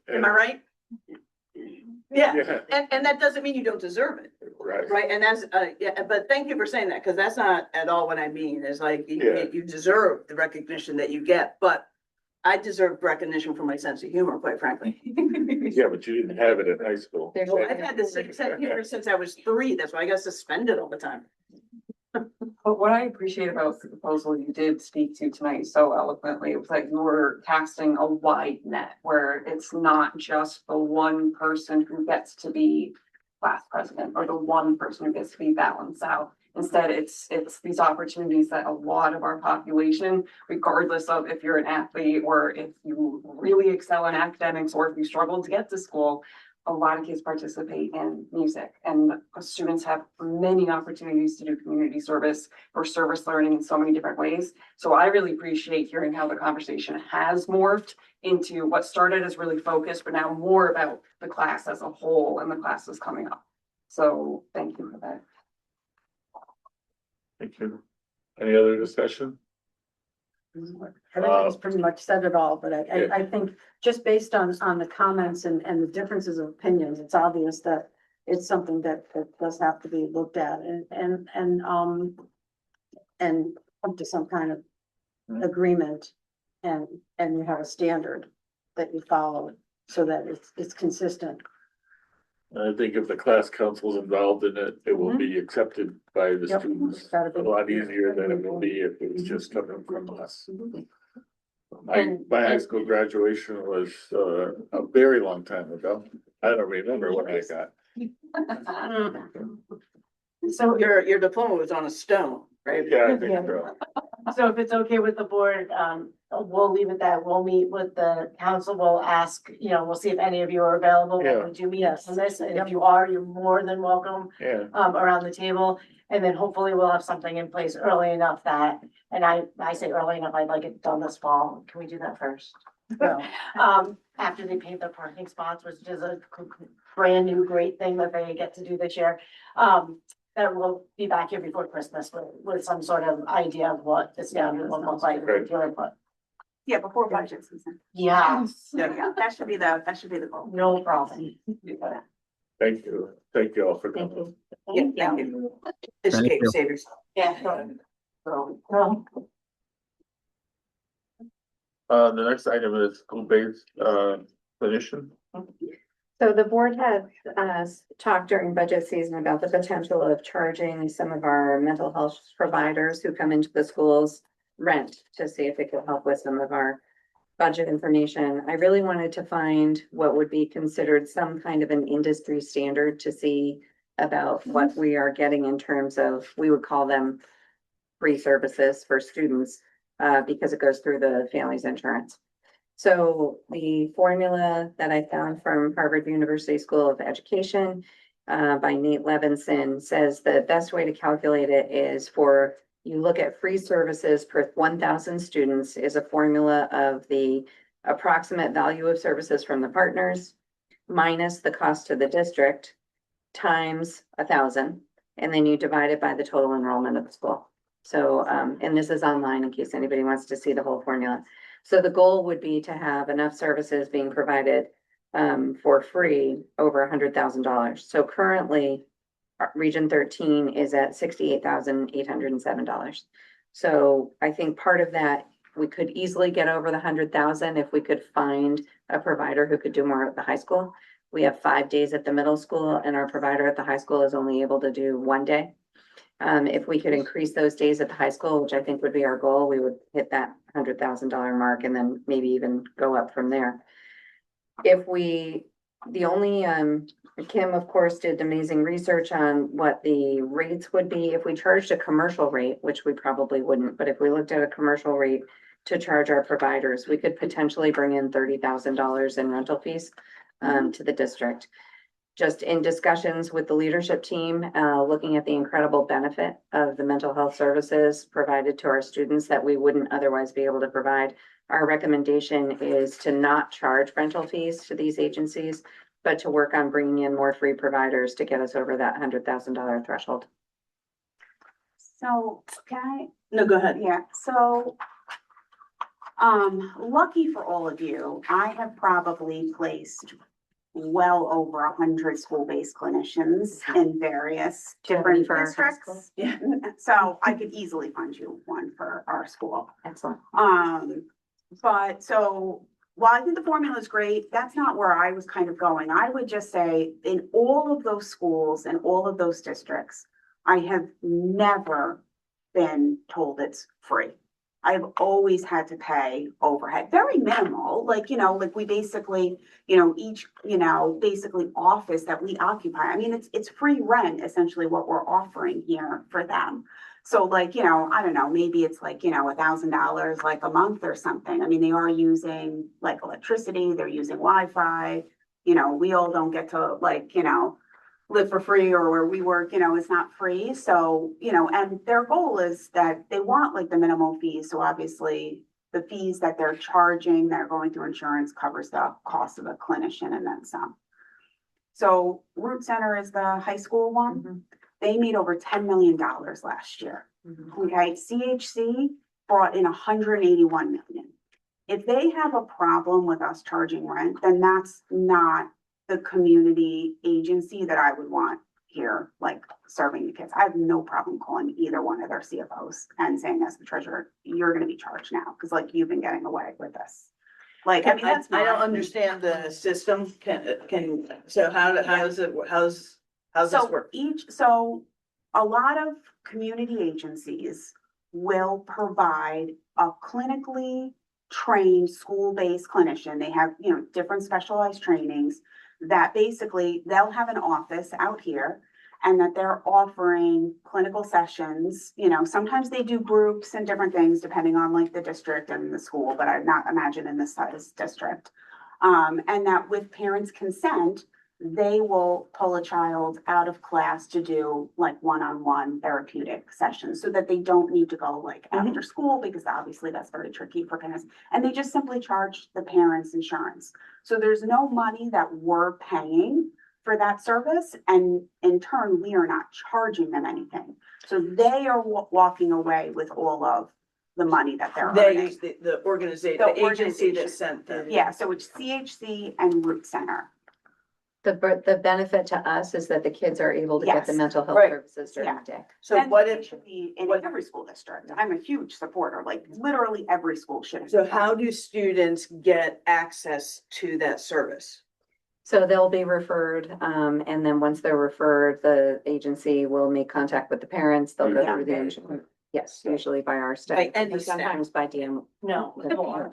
Am I right? Yeah, yeah, and that doesn't mean you don't deserve it, right. right? And that's, yeah, but thank you for saying that, because that's not at all what I mean. It's like, Yeah. you deserve the recognition that you get, but I deserve recognition for my sense of humor, quite frankly. Yeah, but you didn't have it in high school. Well, I've had this sense of humor since I was 3. That's why I got suspended all the time. But what I appreciate about the proposal you did speak to tonight so eloquently was that you were casting a wide net where it's not just the one person who gets to be class president or the one person who gets to be balanced out. Instead, it's these opportunities that a lot of our population, regardless of if you're an athlete or if you really excel in academics or if you struggle to get to school, a lot of kids participate in music, and students have many opportunities to do community service or service learning in so many different ways. So I really appreciate hearing how the conversation has morphed into what started as really focused, but now more about the class as a whole and the classes coming up. So thank you for that. Thank you. Any other discussion? Everything's pretty much said it all, but Yeah. I think just based on the comments and the differences of opinions, it's obvious that it's something that does have to be looked at and come to some kind of agreement and you have a standard that you follow so that it's consistent. I think if the class council's involved in it, it will be accepted by the Yep. students It's gotta be. a lot easier than it will be if it was just coming from us. My high school graduation was a very long time ago. I don't remember what I got. So your diploma was on a stone, right? Yeah, I think so. So if it's okay with the board, we'll leave it that. We'll meet with the council. We'll ask, we'll see if any of you are available. Yeah. when we do meet on this. And if you are, you're more than welcome Yeah, around the table. And then hopefully we'll have something in place early enough that, and I say early enough, I'd like it done this fall. Can we do that first? No. After they paint their parking spots, which is a brand new great thing that they get to do this year. That we'll be back here before Christmas with some sort of idea of what this standard will look like. Great. Your input. Yeah, before budget season. Yeah, Yeah, that should be the goal. no problem. thank you. Thank you all for Thank coming. you. Yeah, thank you. Escape, you. save yourself. Yeah. So, The next item is school-based clinician. So the board had talked during budget season about the potential of charging some of our mental health providers who come into the schools rent to see if it could help with some of our budget information. I really wanted to find what would be considered some kind of an industry standard to see about what we are getting in terms of, we would call them free services for students because it goes through the family's insurance. So the formula that I found from Harvard University School of Education by Nate Levinson says the best way to calculate it is for you look at free services per 1,000 students is a formula of the approximate value of services from the partners minus the cost to the district times 1,000, and then you divide it by the total enrollment of the school. So, and this is online in case anybody wants to see the whole formula. So the goal would be to have enough services being provided for free over $100,000. So currently, Region 13 is at $68,807. So I think part of that, we could easily get over the 100,000 if we could find a provider who could do more at the high school. We have 5 days at the middle school, and our provider at the high school is only able to do 1 day. If we could increase those days at the high school, which I think would be our goal, we would hit that $100,000 mark and then maybe even go up from there. If we, the only, Kim, of course, did amazing research on what the rates would be if we charged a commercial rate, which we probably wouldn't, but if we looked at a commercial rate to charge our providers, we could potentially bring in $30,000 in rental fees to the district. Just in discussions with the leadership team, looking at the incredible benefit of the mental health services provided to our students that we wouldn't otherwise be able to provide. Our recommendation is to not charge rental fees to these agencies, but to work on bringing in more free providers to get us over that $100,000 threshold. So can I? No, go ahead. Yeah, so, lucky for all of you, I have probably placed well over 100 school-based clinicians in various different For our high school? districts. Yeah, so I could easily fund you one for our school. Excellent. But so while I think the formula is great, that's not where I was kind of going. I would just say in all of those schools and all of those districts, I have never been told it's free. I've always had to pay overhead, very minimal, like, like we basically, each, basically office that we occupy. I mean, it's free rent, essentially what we're offering here for them. So like, I don't know, maybe it's like, $1,000 like a month or something. I mean, they are using like electricity, they're using Wi-Fi, we all don't get to like, live for free, or where we work, it's not free. So, and their goal is that they want like the minimal fees. So obviously the fees that they're charging, that are going through insurance, covers the cost of a clinician and then some. So Root Center is the high school one. Mhm. They made over $10 million last year. Mhm. Okay, CHC brought in 181 million. If they have a problem with us charging rent, then that's not the community agency that I would want here, like serving the kids. I have no problem calling either one of their CFOs and saying, as the treasurer, you're gonna be charged now, because like you've been getting away with this. Like, I mean, that's I don't not. understand the system. So how's this So work? so a lot of community agencies will provide a clinically trained school-based clinician. They have, different specialized trainings that basically they'll have an office out here and that they're offering clinical sessions. Sometimes they do groups and different things depending on like the district and the school, but I'd not imagine in this size district. And that with parents' consent, they will pull a child out of class to do like one-on-one therapeutic sessions so that they don't need to go like after school, because obviously that's very tricky for parents. And they just simply charge the parents' insurance. So there's no money that we're paying for that service. And in turn, we are not charging them anything. So they are walking away with all of the money that they're earning. The organization, The the agency that organization. sent them. Yeah, so it's CHC and Root Center. The benefit to us is that the kids are able to get the Yes. mental health Right. services during the day. So And what it if, should be in what- every school district. I'm a huge supporter, like literally every school should. so how do students get access to that service? So they'll be referred, and then once they're referred, the agency will make contact with the parents. They'll go Yeah. through the insurance. Yes, usually by our staff, By any and staff. sometimes by DM. No.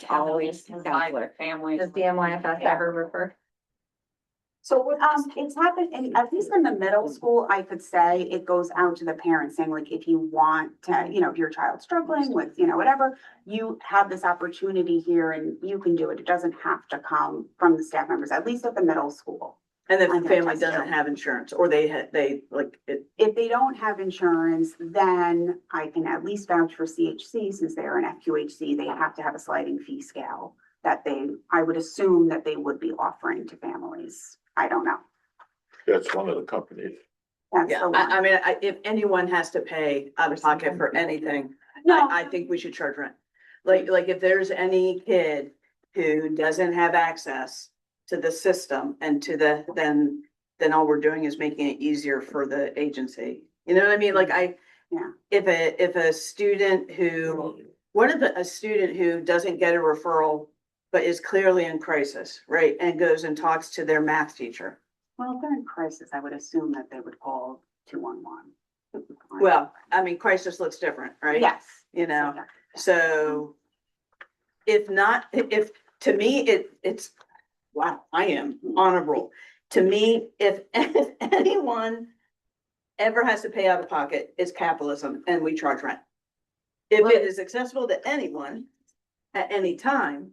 Always counselor. Family. Does DMYFS ever refer? So, it's happened, and at least in the middle school, I could say it goes out to the parents saying like, if you want to, if your child's struggling with, whatever, you have this opportunity here and you can do it. It doesn't have to come from the staff members, at least at the middle school. And if I the know, family just doesn't do. have insurance, or they like it, If they don't have insurance, then I can at least vouch for CHC, since they're an FQHC, they have to have a sliding fee scale that I would assume that they would be offering to families. I don't know. That's one of the companies. That's Yeah, the I one. mean, if anyone has to pay out of pocket for anything, No. I think we should charge rent. Like if there's any kid who doesn't have access to the system and to then all we're doing is making it easier for the agency. You know what I mean? Like Yeah. if a student who, what if a student who doesn't get a referral, but is clearly in crisis, right? And goes and talks to their math teacher. Well, if they're in crisis, I would assume that they would call 211. Well, I mean, crisis looks different, right? Yes. You know, so if not, if, to me, it's, wow, I am on a roll. To me, if anyone ever has to pay out of pocket, it's capitalism and we charge rent. If it is accessible to anyone at any time,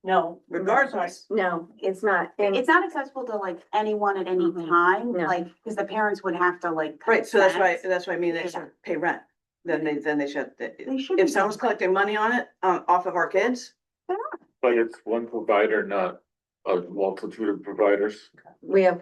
No. regardless. No, it's not. And It's not accessible to like anyone at any time, No. like, because the parents would have to like. Right, so that's consent. why I mean, they should pay rent. Then they should, They should. if be someone's collecting money on it, off of our kids, But it's one provider, not a multitude of providers. we have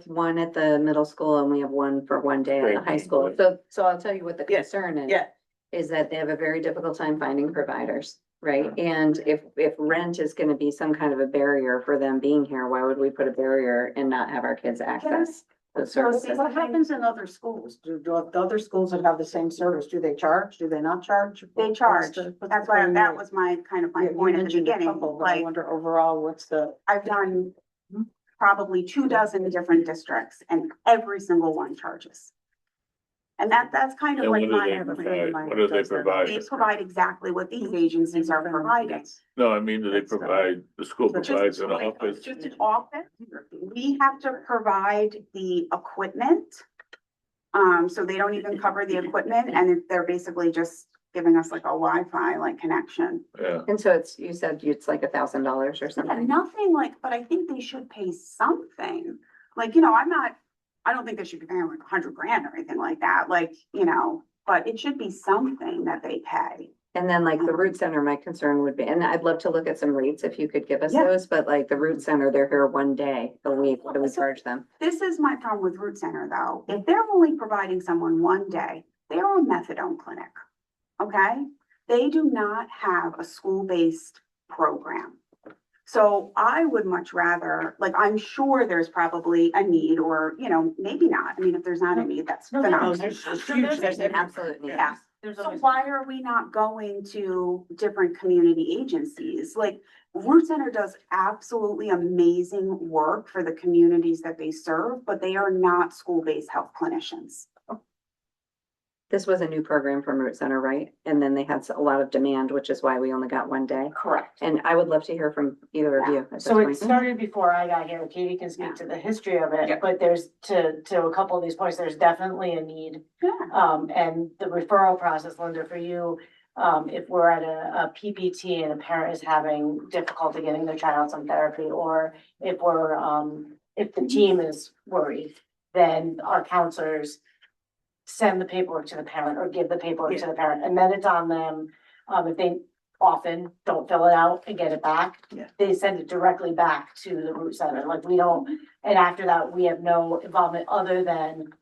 one at the middle school and we have one for one day at the high school. So I'll tell you what the Yeah, concern is. yeah. Is that they have a very difficult time finding providers, right? And if rent is gonna be some kind of a barrier for them being here, why would we put a barrier and not have our kids access those services? What happens in other schools? Do the other schools that have the same service, do they charge? Do they not charge? They charge. What's the That's why, going that rate? was my kind of my Yeah, you point at the mentioned a beginning, couple, but I like, wonder overall, what's the? I've done probably 24 different districts and every single one charges. And that's kind of And like what do they my, provide? What do they provide? they provide exactly what these agencies are providing. No, I mean, do they provide, the school provides an office? Just an office, we have to provide the equipment. So they don't even cover the equipment and they're basically just giving us like a Wi-Fi like connection. Yeah, And so you said it's like $1,000 or Yeah, something. nothing like, but I think they should pay something. Like, I don't think they should be paying like 100 grand or anything like that, like, but it should be something that they pay. And then like the root center, my concern would be, and I'd love to look at some rates if you could give us Yeah. those, but like the root center, they're here one day a week. What do we charge them? This is my problem with Root Center though. If they're only providing someone one day, they're a methadone clinic. Okay? They do not have a school-based program. So I would much rather, like, I'm sure there's probably a need or, maybe not. I mean, if there's not a need, that's No, phenomenal. there's huge, There's an absolute need. Yeah. There's So always. why are we not going to different community agencies? Like, Root Center does absolutely amazing work for the communities that they serve, but they are not school-based health clinicians. This was a new program from Root Center, right? And then they had a lot of demand, which is why we only got one day. Correct. And I would love to hear from either of you at this So it point. started before I got here. Katie can speak to the history of Yeah. it, but there's to a couple of these points, there's definitely a need. Yeah. And the referral process, Linda, for you, if we're at a PPT and a parent is having difficulty getting their child some therapy, or if if the team is worried, then our counselors send the paperwork to the parent or give the paperwork to the parent, and then it's on them. If they often don't fill it out and get it back, Yeah. they send it directly back to the root center. Like we don't, and after that, we have no involvement other than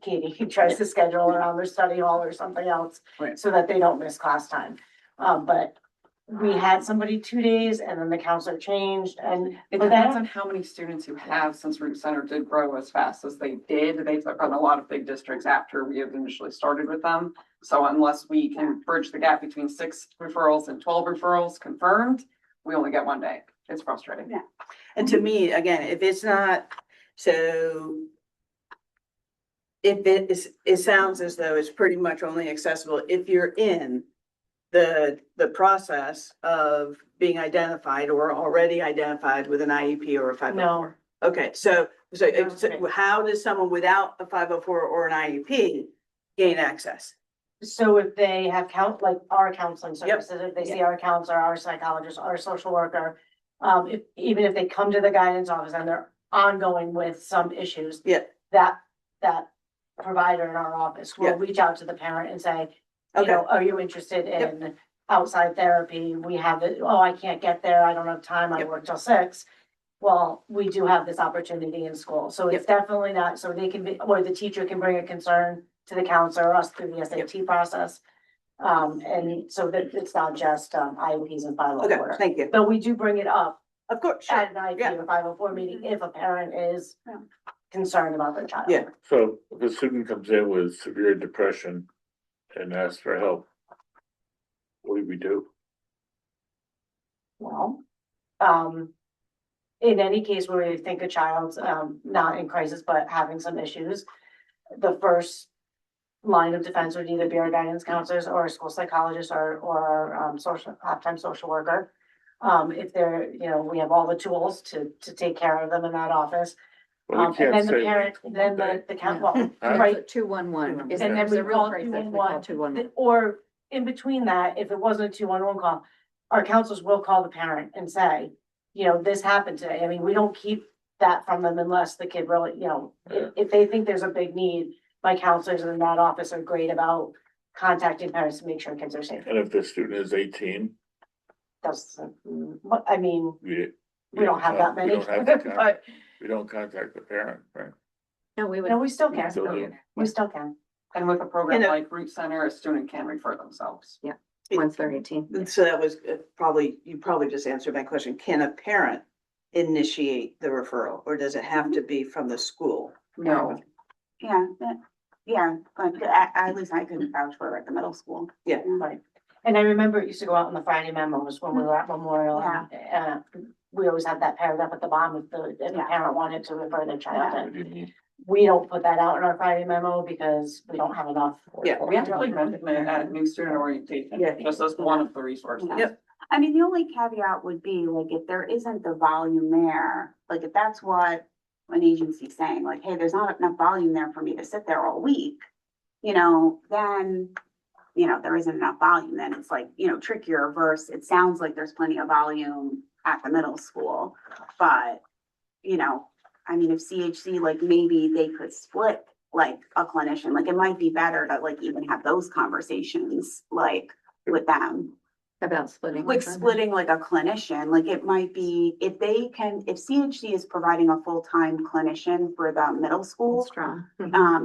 Katie tries to schedule around their study hall or something else Right. so that they don't miss class time. But we had somebody 2 days and then the counselor changed and. It but depends that- on how many students you have, since Root Center did grow as fast as they did. They took on a lot of big districts after we had initially started with them. So unless we can bridge the gap between 6 referrals and 12 referrals confirmed, we only get one day. It's frustrating. Yeah. And to me, again, if it's not, so. If it sounds as though it's pretty much only accessible if you're in the process of being identified or already identified with an IEP or a 504. No. Okay, so how does someone without a 504 or an IEP gain access? So if they have like our counseling Yep. services, if they see our counselor, our psychologist, our social worker, even if they come to the guidance office and they're ongoing with some issues. Yeah. That provider in our office will Yeah. reach out to the parent and say, Okay. are you interested in outside therapy, we have it, oh, I can't get there, I don't have time, I Yep. work till 6. Well, we do have this opportunity in school, so it's definitely not, so they can be, or the teacher can bring a concern to the counselor, or us through the SAT process. And so that it's not just, IEPs and final Okay, order. thank you. But we do bring it up Of course, sure. at an IEP or 504 meeting if a parent is Yeah. concerned about their child. Yeah. So if a student comes in with severe depression and asks for help, what do we do? Well, in any case where we think a child's, not in crisis, but having some issues, the first line of defense would either be our guidance counselors or a school psychologist or social, half-time social worker. If they're, we have all the tools to take care of them in that office. Well, we And can't then the say parent, then Monday. the count, well, Huh? right, 211. Is and then there's we a real call crisis, we call 211. or in between that, if it wasn't a 211 call, our counselors will call the parent and say, this happened today. I mean, we don't keep that from them unless the kid really, if they think there's a big need, my counselors in that office are great about contacting parents to make sure kids are safe. And if the student is 18, That's, I mean, we we don't have that we many, don't have to but, contact, we don't contact the parent, right? No, we would. no, we still can. Still do. We still can. And with a program And a- like Root Center, a student can refer themselves. Once they're 18. And so that was you probably just answered my question. Can a parent initiate the referral, or does it have to be from the school? No, Yeah, but at least I couldn't vouch for it at the middle school. Yeah. Right. And I remember it used to go out in the Friday memos when we were at Memorial. And, we always had that paragraph at the bottom if the parent wanted to refer their child What in. do you need? We don't put that out in our Friday memo because we don't have enough. Yeah. we actually mentioned it at new student orientation, Yeah. just as one of the resources. Yep. I mean, the only caveat would be like, if there isn't the volume there, like if that's what an agency's saying, like, hey, there's not enough volume there for me to sit there all week, then, there isn't enough volume, then it's like, trickier versus it sounds like there's plenty of volume at the middle school, but, I mean, if CHC, like, maybe they could split like a clinician, like, it might be better to like even have those conversations, like, with them. About splitting. Like which one? splitting like a clinician, like it might be, if CHC is providing a full-time clinician for the middle school, Strong.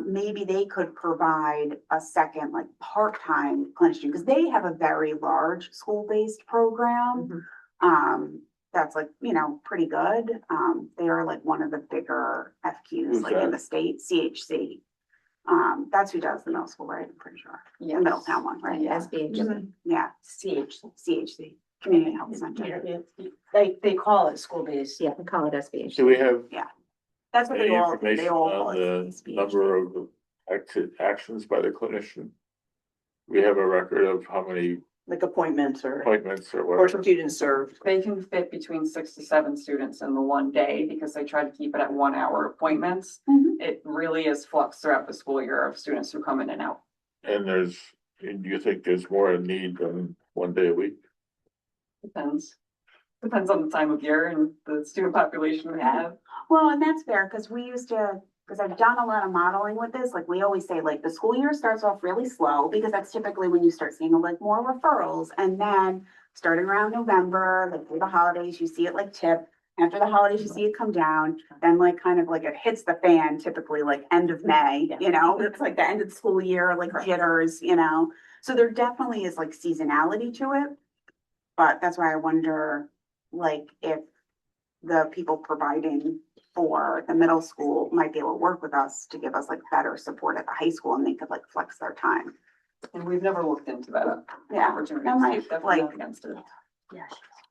maybe they could provide a second, like, part-time clinician, because they have a very large school-based program. That's like, pretty good. They are like one of the bigger FQs, Who's like in that? the state, CHC. That's who does the middle school, right? I'm pretty sure. The Yes. Middletown one, right? Yeah. SBH. Yeah, CHC, Community Health Center. They call it school-based. Yeah, we call it SBH. Do we have That's what any they information all call on it. the SBH. number of actions by the clinician? We have a record of how many Like appointments or appointments or whatever. students served? They can fit between 6 to 7 students in the one day because they try to keep it at 1 hour appointments. Mhm. It really is flux throughout the school year of students who come in and out. And do you think there's more in need than one day a week? Depends. Depends on the time of year and the student population we have. Well, and that's fair, because because I've done a lot of modeling with this, like, we always say, like, the school year starts off really slow, because that's typically when you start seeing like more referrals, and then starting around November, like through the holidays, you see it like tip. After the holidays, you see it come down, then like kind of like it hits the fan typically like end of May, it's like the end of the school year, like jitters, so there definitely is like seasonality to it. But that's why I wonder, like, if the people providing for the middle school might be able to work with us to give us like better support at the high school, and they could like flex their time. And we've never looked into that Yeah, opportunity. that might, Definitely not like- against it.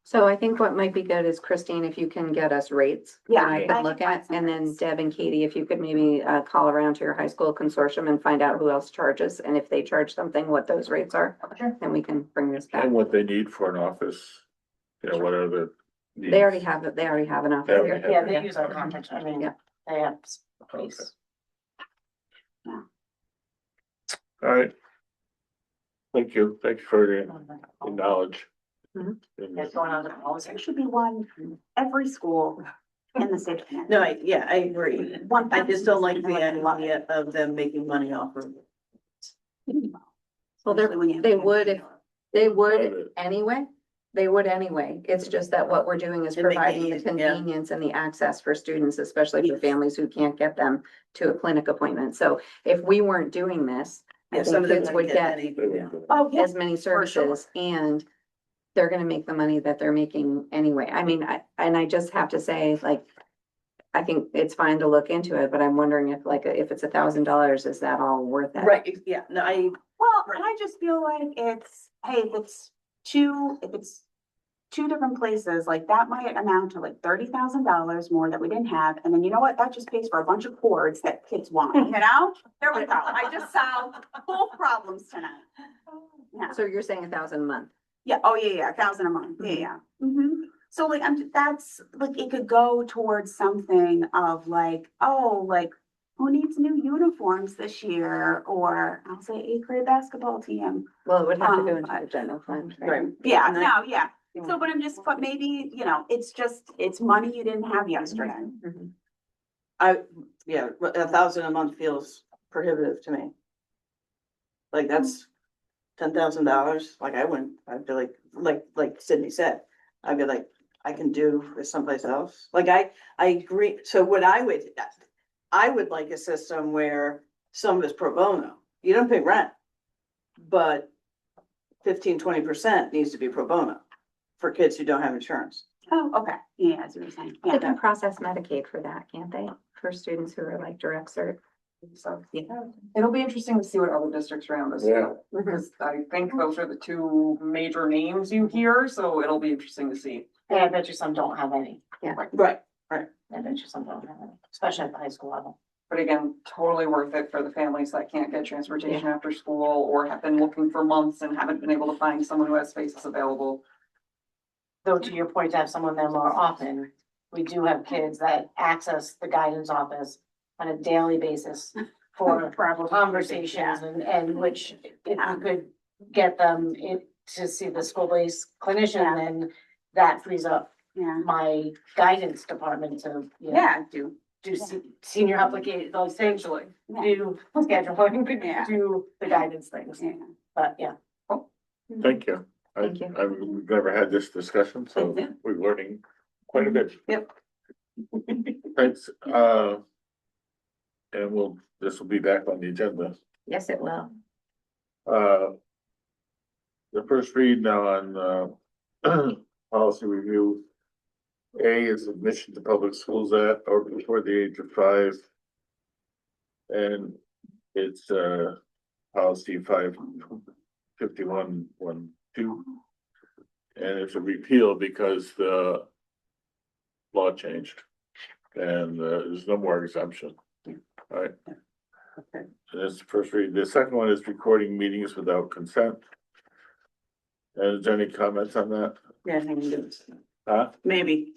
So I think what might be good is Christine, if you can get us rates. Yeah, that I I could can look find at, some and then rates. Deb and Katie, if you could maybe call around to your high school consortium and find out who else charges, and if they charge something, what those rates are. Sure. Then we can bring this back. And what they need for an office, what are the needs? They already have it, they already have enough. They already have Yeah, it. they use our contract, I mean, Yeah. they have Okay. space. All right. Thank you for the knowledge. Mhm. It's going on to policy. There should be one in every school in the state of Connecticut. No, I agree. One I just don't like the person. idea of them making money off of it. Well, Especially when you have they kids. would if They would anyway. They would anyway. It's just that what we're doing is To make it providing the easy, yeah. convenience and the access for students, especially for families who can't get them to a clinic appointment. So if we weren't doing this, I Yeah, some think of them kids wouldn't would get get any. They wouldn't do it. Oh, yeah. as many sure. services and they're gonna make the money that they're making anyway. I mean, I just have to say, like, I think it's fine to look into it, but I'm wondering if like, if it's $1,000, is that all worth it? Right, yeah, no, Well, and I just feel like it's, hey, if it's two different places, like that might amount to like $30,000 more that we didn't have. And then you know what? That just pays for a bunch of cords that kids want, you know? There we go. I just solved both problems tonight. Yeah. So you're saying 1,000 a month? Yeah, oh, yeah, 1,000 a month, yeah. So like, that's, like, it could go towards something of like, oh, like, who needs new uniforms this year? Or I'll say 8th grade basketball team. Well, it would have to go Um, into the general fund, right? right. Yeah, And I- no, yeah. So, but maybe, you know, it's money you didn't have yesterday. Mhm. Yeah, 1,000 a month feels prohibitive to me. Like, that's $10,000, like, I'd be like Sydney said, I'd be like, I can do this someplace else. Like, I agree, so what I would like a system where some is pro bono, you don't pay rent. But 15-20% needs to be pro bono for kids who don't have insurance. Oh, okay. Yeah, that's what you're saying. They Yeah. can process Medicaid for that, can't they? For students who are like direct cert. So Yeah. it'll be interesting to see what other districts around us Yeah. do. Because I think those are the two major names you hear, so it'll be interesting to see. And I bet you some don't have any. Right. I bet you some don't have any, especially at the high school level. But again, totally worth it for the families that can't get transportation after school or have been looking for months and haven't been able to find someone who has spaces available. Though to your point, to have someone there more often, we do have kids that access the guidance office on a daily basis for conversations and which if we could get them to see the school-based clinician, then that frees up Yeah. my guidance department to, you know, Yeah, do. senior application, those things, Actually, do scheduling, Yeah. do the guidance things, Yeah. but yeah. Thank you. Thank you. We've never had this discussion, so Yeah. we're learning quite a bit. Yep. Thanks, and this will be back on the agenda. Yes, it will. The first read now on, policy review. A is admission to public schools at or before the age of 5. And it's, policy 55112. And it's a repeal because the law changed. And, there's no more exemption. All right. Okay. And that's the first read. The second one is recording meetings without consent. And is there any comments on that? Yeah, I think we do. Huh? Maybe.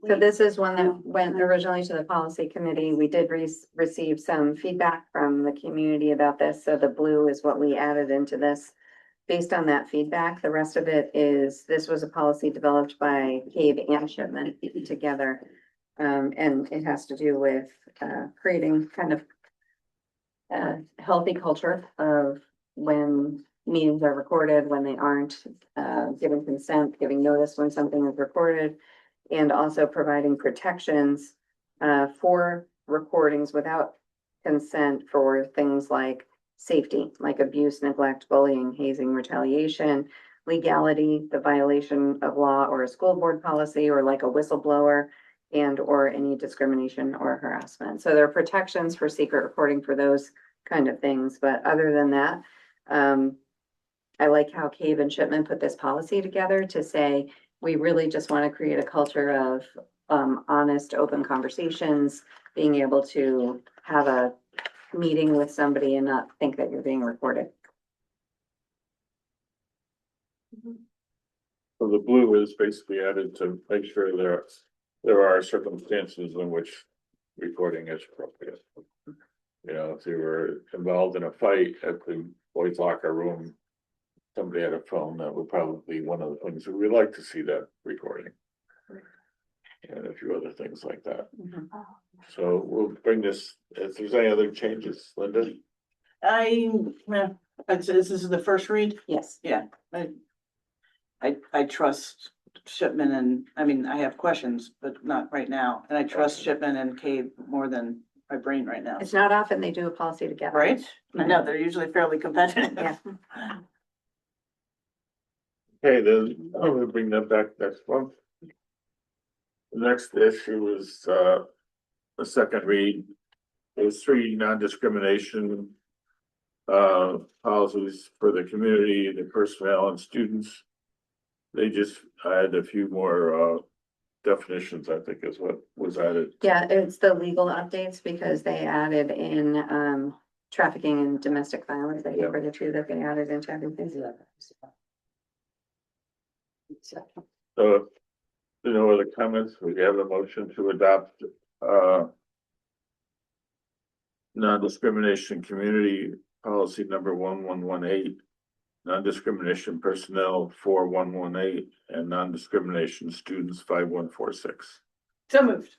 So this is one that went originally to the policy committee. We did receive some feedback from the community about this. So the blue is what we added into this. Based on that feedback, the rest of it is, this was a policy developed by Cave and Shipman together. And it has to do with, creating kind of a healthy culture of when meetings are recorded, when they aren't, giving consent, giving notice when something is recorded. And also providing protections for recordings without consent for things like safety, like abuse, neglect, bullying, hazing, retaliation, legality, the violation of law or a school board policy, or like a whistleblower, and or any discrimination or harassment. So there are protections for secret recording for those kind of things. But other than that, I like how Cave and Shipman put this policy together to say, we really just want to create a culture of honest, open conversations, being able to have a meeting with somebody and not think that you're being recorded. So the blue is basically added to make sure there are circumstances in which recording is appropriate. You know, if you were involved in a fight at the boys' locker room, somebody had a phone, that would probably be one of the things that we'd like to see, that recording. And a few other things like that. So we'll bring this, if there's any other changes, Linda? This is the first read. Yes. Yeah, I trust Shipman and, I mean, I have questions, but not right now. And I trust Shipman and Cade more than my brain right now. It's not often they do a policy together. Right? I know, they're usually fairly competitive. Yeah. Okay, then I'm gonna bring that back next month. The next issue is, the second read. There's 3 non-discrimination policies for the community, the personnel and students. They just added a few more, definitions, I think is what was added. Yeah, it's the legal updates because they added in, trafficking and domestic violence. I think were the 2 that they added into everything. So, no other comments? We have a motion to adopt, non-discrimination community policy number 1118, non-discrimination personnel 4118, and non-discrimination students 5146. So moved.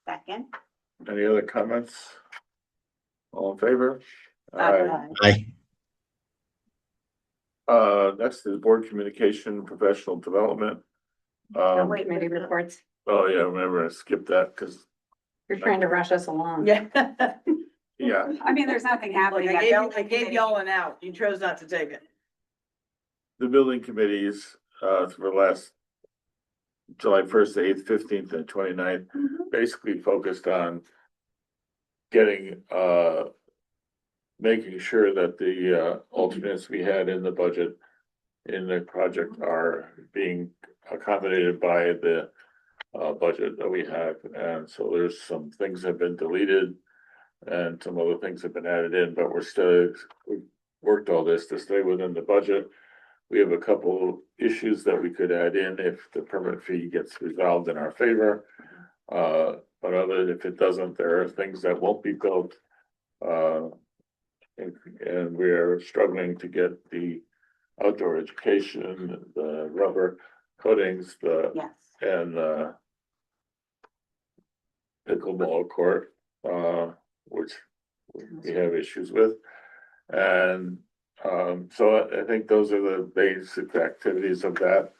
Second. Any other comments? All in favor? Aye. Next is board communication, professional development. Wait, committee reports. Oh, yeah, remember, I skipped that because, You're trying to rush us along. Yeah. yeah, I mean, there's nothing Like happening. I gave y'all an out. You chose not to take it. the building committees, for the last July 1st, 8th, 15th, and 29th, basically focused on getting, making sure that the, alternates we had in the budget in the project are being accommodated by the, budget that we have. And so there's some things have been deleted and some other things have been added in, but we've worked all this to stay within the budget. We have a couple issues that we could add in if the permit fee gets resolved in our favor. But if it doesn't, there are things that won't be built. And we are struggling to get the outdoor education, the rubber coatings, Yes. and pickleball court, which we have issues with. And so I think those are the basic activities of that.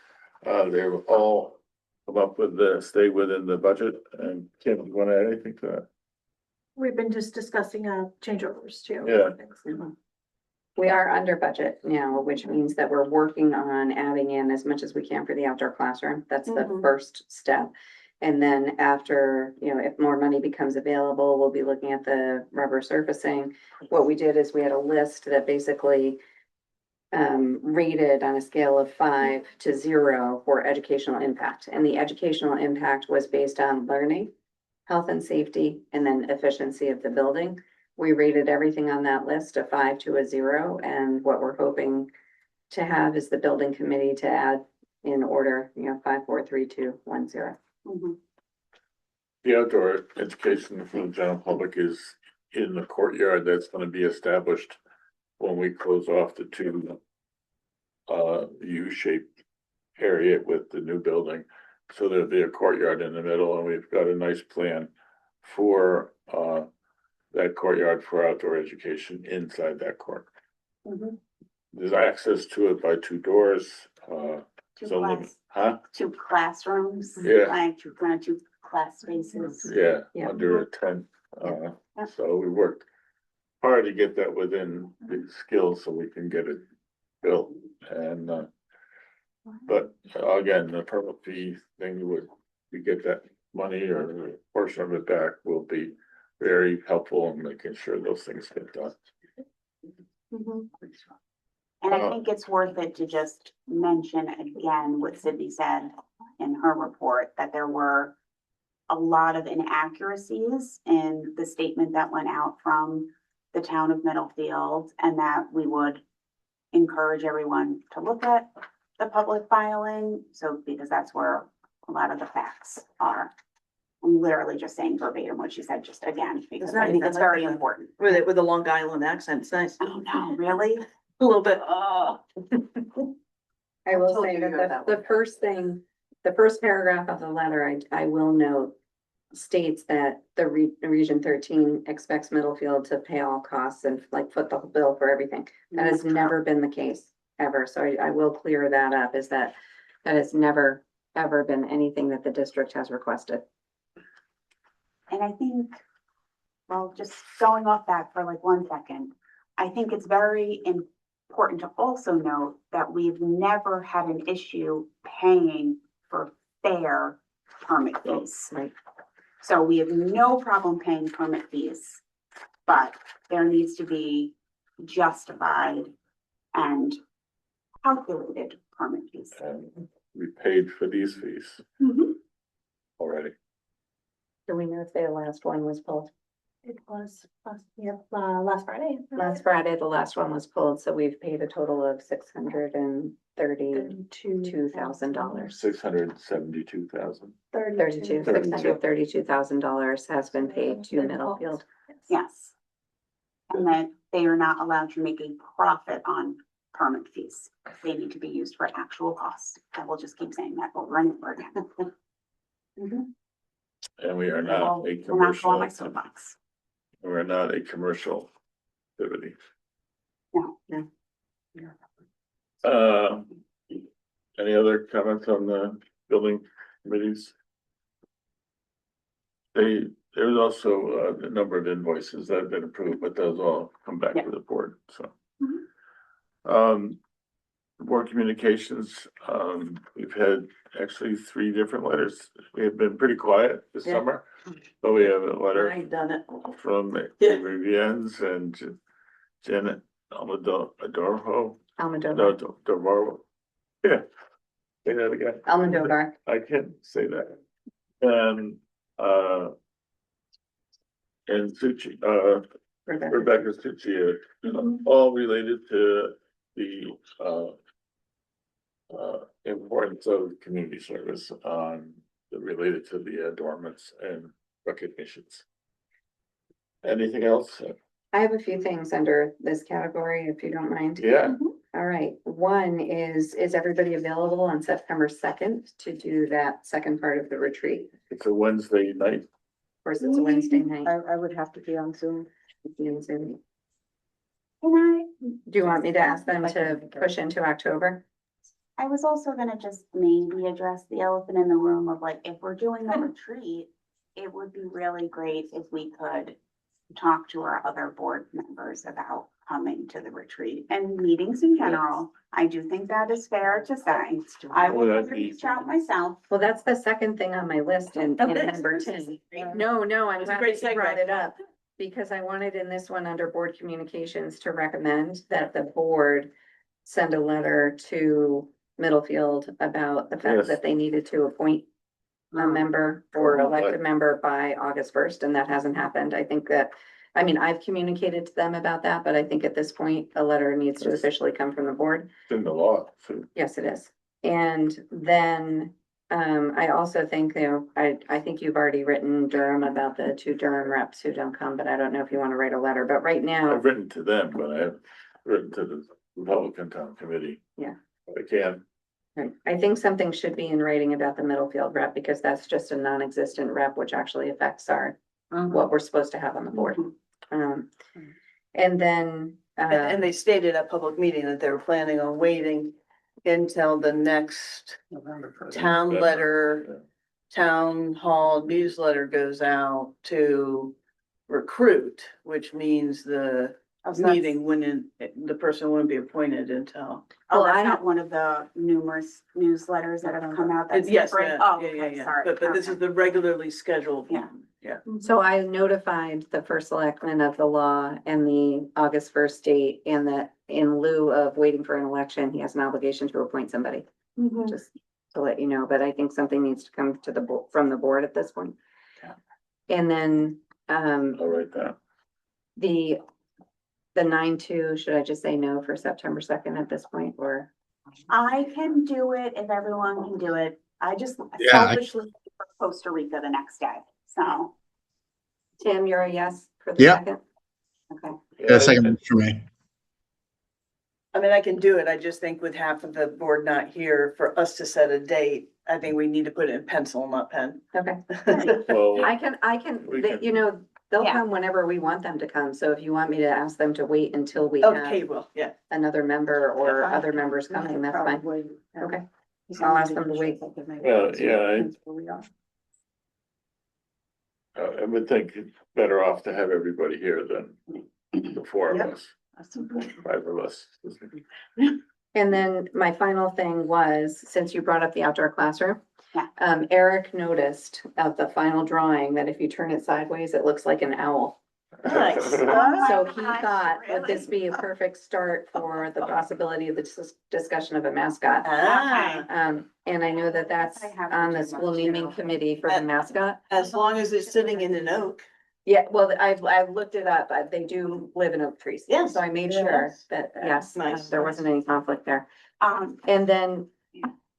They're all come up with stay within the budget. And Kim, you want to add anything to that? We've been just discussing change orders too. Yeah. We are under budget now, which means that we're working on adding in as much as we can for the outdoor classroom. That's the first step. And then after, if more money becomes available, we'll be looking at the rubber surfacing. What we did is we had a list that basically rated on a scale of 5 to 0 for educational impact. And the educational impact was based on learning, health and safety, and then efficiency of the building. We rated everything on that list a 5 to a 0. And what we're hoping to have is the building committee to add in order, 5, 4, 3, 2, 1, 0. The outdoor education for the general public is in the courtyard that's gonna be established when we close off the 2 U-shaped area with the new building. So there'll be a courtyard in the middle, and we've got a nice plan for that courtyard for outdoor education inside that court. There's access to it by 2 doors. Two classrooms. Yeah. Like 2 class spaces. Yeah, Yeah. under a tent. So we worked hard to get that within the skills so we can get it built. And but again, the permit fee thing we get that money or a portion of it back will be very helpful in making sure those things get done. And I think it's worth it to just mention again what Sydney said in her report, that there were a lot of inaccuracies in the statement that went out from the town of Middlefield, and that we would encourage everyone to look at the public filing. So, because that's where a lot of the facts are. I'm literally just saying verbatim what she said, just again, because I think it's very important. With a Long Island accent, it's nice. Oh, no, really? A little bit. I will told say you that you were that the first paragraph of the letter, I will note, states that the Region 13 expects Middlefield to pay all costs and like foot the bill for everything. That has never been the case. ever. So I will clear that up, is that that has never, ever been anything that the district has requested. And I think, well, just going off that for like 1 second, I think it's very important to also note that we've never had an issue paying for fair permit fees. Right. So we have no problem paying permit fees, but there needs to be justified and calculated permit fees. And we paid for these fees Mhm. already. Do we know if the last one was pulled? It was last Friday. Last Friday, the last one was pulled, so we've paid a total of $632,000. $672,000. $632,000 has been paid to Middlefield. Yes. And that they are not allowed to make a profit on permit fees. They need to be used for actual costs. I will just keep saying that over and over again. Mhm. And we are not a I'll not go on commercial, my soapbox. we're not a commercial activity. No. Any other comments on the building committees? There's also a number of invoices that have been approved, but those all come back to the board, so. Board communications, we've had actually 3 different letters. We have been pretty quiet this Yeah. summer, but we have a letter I've done it. from Yeah. Riviennes and Janet Almodovar. Yeah. Say that again. Almodovar. I can't say that. And Suchi, Rebecca Suchi, all related to the, importance of community service related to the adornments and recognitions. Anything else? I have a few things under this category, if you don't mind. Yeah, All right, one is everybody available on September 2nd to do that second part of the retreat? it's a Wednesday night. Of course, it's a Wednesday night. I would have to be on Zoom. Do Can I you want me to ask them to push into October? I was also gonna just maybe address the elephant in the room of like, if we're doing a retreat, it would be really great if we could talk to our other board members about coming to the retreat and meetings in general. I do think that is fair to say. I will Well, that'd be- reach out myself. Well, that's the second thing on my list in Okay. number 10. No, I'm It's a glad great that you brought segue. it up. Because I wanted in this one under board communications to recommend that the board send a letter to Middlefield about the fact Yes. that they needed to appoint a member or elect a member by August 1st, and that hasn't happened. I think that, I mean, I've communicated to them about that, but I think at this point, a letter needs to Yes. officially come from the board. It's in the law, so. Yes, it is. And then, I also think, I think you've already written Durham about the 2 Durham reps who don't come, but I don't know if you want to write a letter, but right now, I've written to them, but I haven't written to the Republican Town Committee. Yeah. I can. I think something should be in writing about the Middlefield rep, because that's just a non-existent rep, which actually affects what we're supposed to have on the board. And then, And they stated at public meeting that they were planning on waiting until the next town letter, town hall newsletter goes out to recruit, which means the meeting wouldn't, the person wouldn't be appointed until. Oh, Well, I that's not one of the numerous newsletters that have come out. That's Yes, different? yeah, Oh, yeah, okay, yeah, sorry. but this is Okay. the regularly scheduled Yeah. one, yeah. so I notified the first selectman of the law and the August 1st date, and that in lieu of waiting for an election, he has an obligation to appoint somebody. Just to let you know, but I think something needs to come to from the board at this point. Yeah. And then, I'll write that. the 9/2, should I just say no for September 2nd at this point, or? I can do it if everyone can do it. I just Yeah, selfishly for Costa Rica the next day, so. Tim, you're a yes for the Yeah. second? Okay. Yeah, second works for me. I mean, I can do it, I just think with half of the board not here, for us to set a date, I think we need to put it in pencil, not pen. Okay. Well, I can, We can- you know, They'll Yeah. come whenever we want them to come. So if you want me to ask them to wait until we Okay, have well, yeah. another member or Yeah. other members coming, that's fine. Probably, Okay. I'll ask them to wait. Well, yeah, I would think it's better off to have everybody here than the four of Yep. us, five of us. And then my final thing was, since you brought up the outdoor classroom. Yeah. Eric noticed at the final drawing that if you turn it sideways, it looks like an owl. Nice. So he gosh, thought, would really? this be a perfect start for the possibility of the discussion of a mascot? Ah, And I know that that's I have on to the do school that naming too. committee for the mascot. as long as it's sitting in an oak. Yeah, well, I've looked it up, they do live in oak trees. Yes. So I made sure that, yes, Nice. there wasn't any conflict there. Um, And then,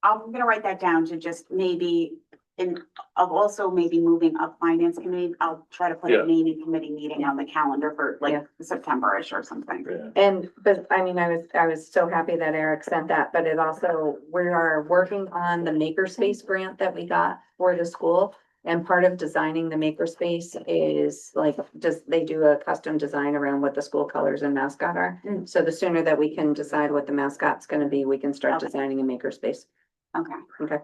I'm gonna write that down to just maybe, and I'll also maybe moving up finance committee, I'll try to put Yeah. a naming committee meeting on the calendar for Yeah. like September-ish or something. Yeah. but I mean, I was so happy that Eric sent that, but it also, we are working on the makerspace grant that we got for the school. And part of designing the makerspace is like, just, they do a custom design around what the school colors and mascot are. Mm. So the sooner that we can decide what the mascot's gonna be, we can start Okay. designing a makerspace. Okay, Okay,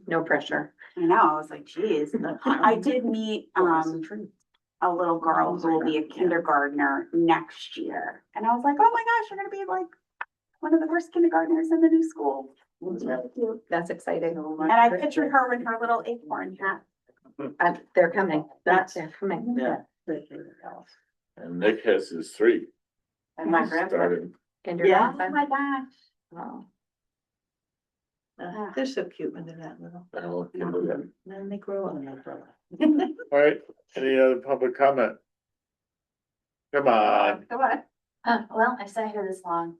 no pressure. I know, I was like, geez, I did meet, a little girl who will be a kindergartner next year. And I was like, oh my gosh, you're gonna be like one of the first kindergartners in the new school. It was really cute. That's exciting. And I pictured her with her little acorn hat. They're coming. That's- They're coming. Yeah. And Nick has his three. And my grandfather. And your Yeah. Oh my gosh. Oh, They're so cute when they're that little. Then they grow up. All right, any other public comment? Come on, Come on. Well, I sat here this long.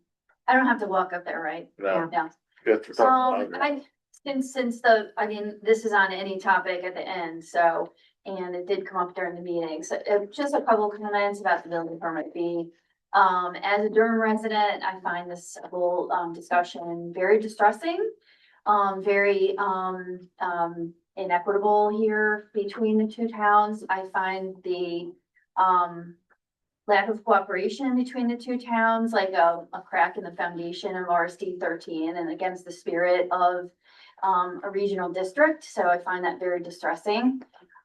I don't have to walk up there, right? no, No. you have to talk louder. Since this is on any topic at the end, so, and it did come up during the meeting, so just a couple of comments about the building permit fee. As a Durham resident, I find this whole, discussion very distressing, very, inequitable here between the two towns. I find the, lack of cooperation between the two towns, like a crack in the foundation of RSD 13 and against the spirit of a regional district. So I find that very distressing.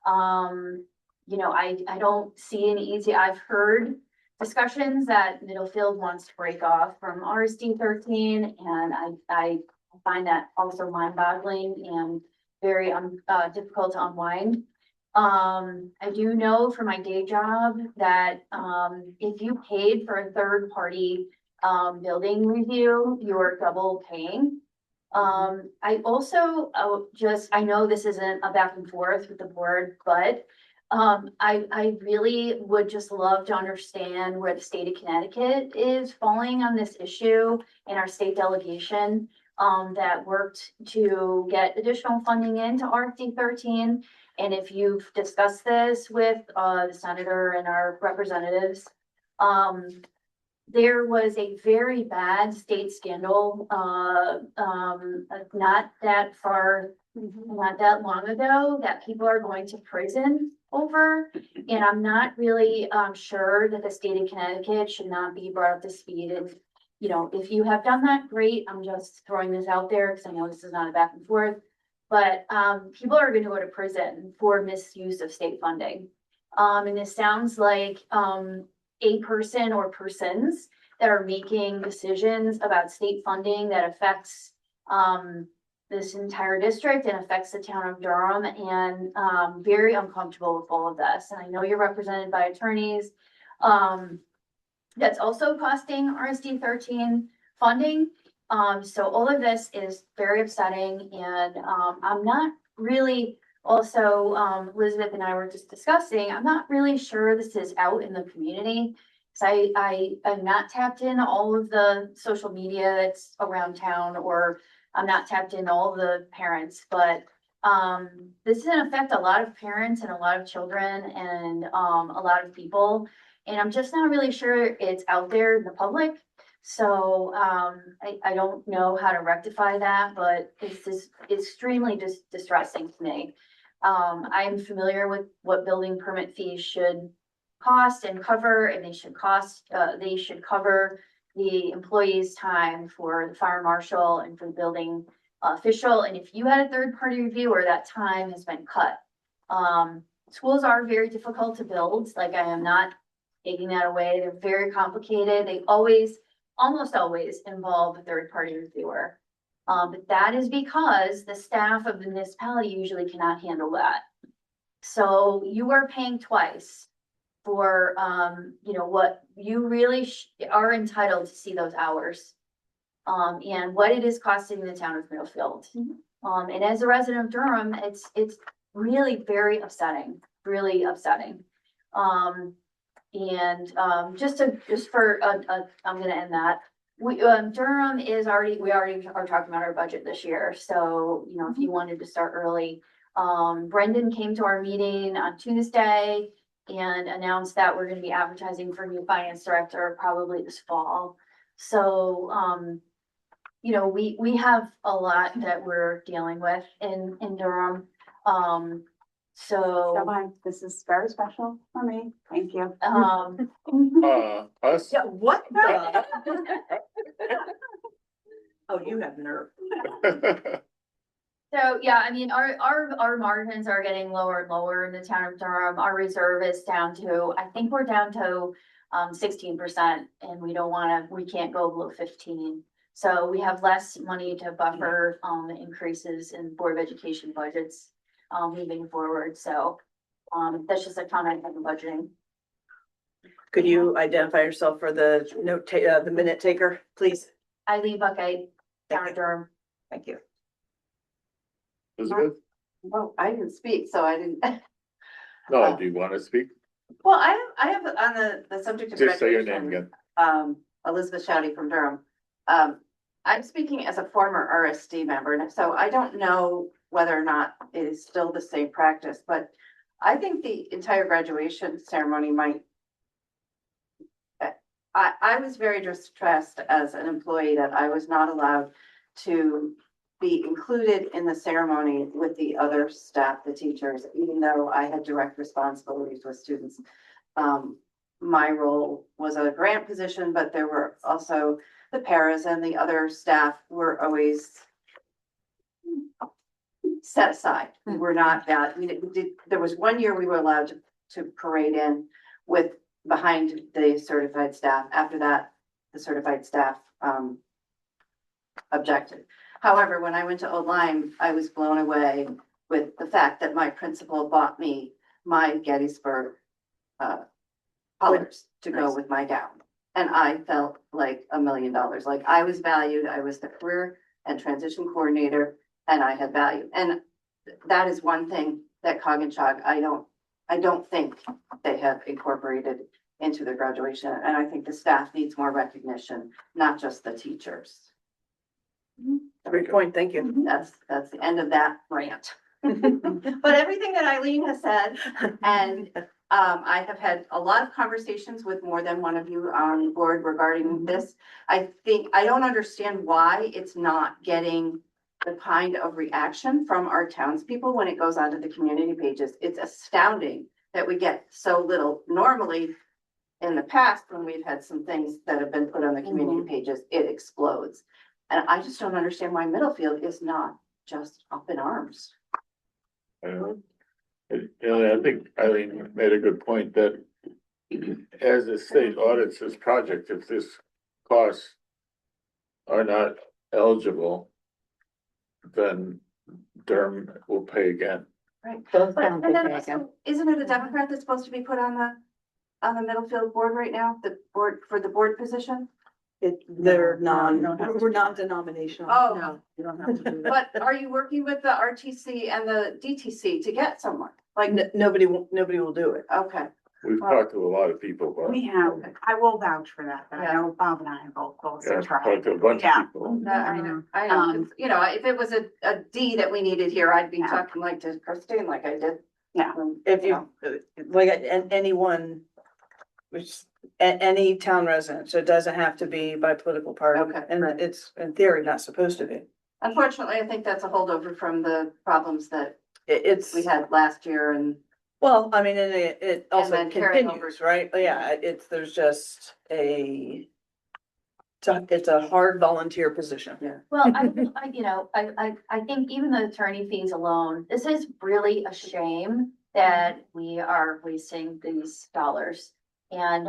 You know, I don't see an easy, I've heard discussions that Middlefield wants to break off from RSD 13, and I find that also mind-boggling and very difficult to unwind. I do know from my day job that, if you paid for a third party, building review, you're double paying. I also, I know this isn't a back and forth with the board, but, I really would just love to understand where the state of Connecticut is falling on this issue in our state delegation, that worked to get additional funding into RFD 13. And if you've discussed this with, the senator and our representatives, there was a very bad state scandal, not that long ago, that people are going to prison over. And I'm not really, sure that the state of Connecticut should not be brought up to speed. And, you know, if you have done that, great. I'm just throwing this out there because I know this is not a back and forth. But, people are going to go to prison for misuse of state funding. And this sounds like, a person or persons that are making decisions about state funding that affects, this entire district and affects the town of Durham, and very uncomfortable with all of this. And I know you're represented by attorneys. That's also costing RSD 13 funding. So all of this is very upsetting, and I'm not really, also, Elizabeth and I were just discussing, I'm not really sure this is out in the community. So I am not tapped in all of the social media that's around town, or I'm not tapped in all of the parents, but this is gonna affect a lot of parents and a lot of children and a lot of people. And I'm just not really sure it's out there in the public. So I don't know how to rectify that, but this is extremely distressing to me. I'm familiar with what building permit fees should cost and cover, and they should cover the employee's time for the fire marshal and for the building official. And if you had a third-party reviewer, that time has been cut. Schools are very difficult to build, like I am not taking that away. They're very complicated. They almost always involve a third-party reviewer. But that is because the staff of the municipality usually cannot handle that. So you are paying twice for, what you really are entitled to see those hours. And what it is costing the town of Middlefield. And as a resident of Durham, it's really very upsetting, really upsetting. Just for, I'm gonna end that. Durham we already are talking about our budget this year. So, if you wanted to start early, Brendan came to our meeting on Tuesday and announced that we're gonna be advertising for a new finance director probably this fall. So, we have a lot that we're dealing with in Durham. This is very special for me. Thank you. Us? Yeah, what the? Oh, you have nerve. So, yeah, I mean, our margins are getting lower and lower in the town of Durham. Our reserve is down to, I think we're down to 16%, and we can't go below 15. So we have less money to buffer increases in Board of Education budgets moving forward. So that's just a comment on the budgeting. Could you identify yourself for the the minute taker, please? Eileen Buckeye, town of Durham. Thank you. Elizabeth? Well, I didn't speak, so I didn't. No, do you want to speak? Well, I have on the subject of Just say your name graduation, again. Elizabeth Shouty from Durham. I'm speaking as a former RSD member, and so I don't know whether or not it is still the same practice, but I think the entire graduation ceremony might. I was very distressed as an employee that I was not allowed to be included in the ceremony with the other staff, the teachers, even though I had direct responsibilities with students. My role was a grant position, but there were also the paras and the other staff were always set aside. We were not that, there was one year we were allowed to parade in with behind the certified staff. After that, the certified staff objected. However, when I went to Old Lyme, I was blown away with the fact that my principal bought me my Gettysburg colors to go with my gown. And I felt like $1 million. Like I was valued. I was the career and transition coordinator, and I had value. And that is one thing that Cog&Chog, I don't think they have incorporated into their graduation. And I think the staff needs more recognition, not just the teachers. Great point. Thank you. That's the end of that rant. But everything that Eileen has said, and I have had a lot of conversations with more than one of you on the board regarding this. I don't understand why it's not getting the kind of reaction from our townspeople when it goes onto the community pages. It's astounding that we get so little. Normally, in the past, when we've had some things that have been put on the community pages, it explodes. And I just don't understand why Middlefield is not just up in arms. I think Eileen made a good point that as the state audits this project, if this costs are not eligible, then Durham will pay again. Right. Both But, sound and then good, also, isn't it a Democrat that's supposed to be put on the Middlefield board right now, the board for the board position? We're non-denominational. Oh. No, you don't have to do that. But are you working with the RTC and the DTC to get someone? Like, Nobody will do it. okay, We've talked to a lot of people, but We have, I will vouch for that, but I know Bob and I have both yeah, also tried. talked to a bunch Yeah. of people. I know, 'cause, if it was a D that we needed here, I'd be Yeah. talking like to Christine, like I did. Yeah. If you, like, anyone, which, any town resident, so it doesn't have to be by political party. Okay, And right. it's in theory not supposed to be. Unfortunately, I think that's a holdover from the problems that It's, we had last year and well, I mean, and it also then carrying continues, right? Yeah, there's just it's a hard volunteer position. Yeah. Well, I think even the attorney fees alone, this is really a shame that we are wasting these dollars. And,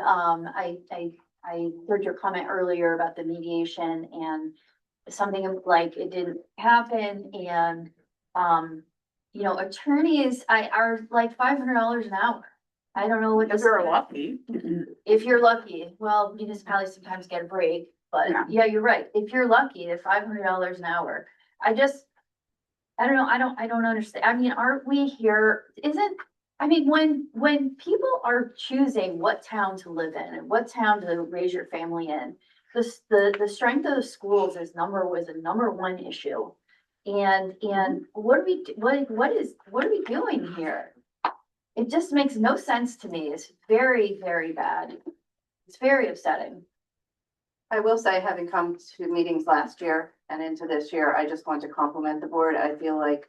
I heard your comment earlier about the mediation and something like it didn't happen and, attorneys, are like $500 an hour. I don't know what. If you're lucky. If you're lucky, well, municipalities sometimes get a break, but yeah, you're right. If you're lucky, at $500 an hour, I don't know. I don't understand. I mean, aren't we here? When people are choosing what town to live in and what town to raise your family in, the strength of the schools was a number one issue. And what are we doing here? It just makes no sense to me. It's very, very bad. It's very upsetting. I will say, having come to meetings last year and into this year, I just want to compliment the board. I feel like,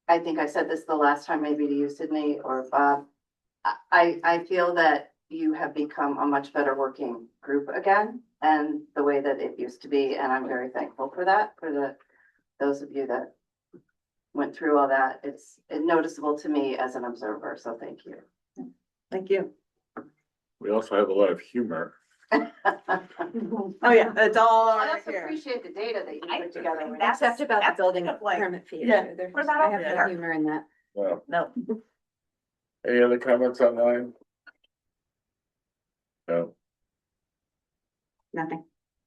I think I said this the last time, maybe to you, Sydney or Bob. I feel that you have become a much better working group again, and the way that it used to be, and I'm very thankful for that, for those of you that went through all that. It's noticeable to me as an observer, so thank you. Thank you. We also have a lot of humor. Oh, yeah, it's all I right also here. appreciate the data that you put together. Except about the that's building kind of like- permit fee Yeah. issue. There's, What about I have over no there? humor in that. Well, No. any other comments online? No. Nothing.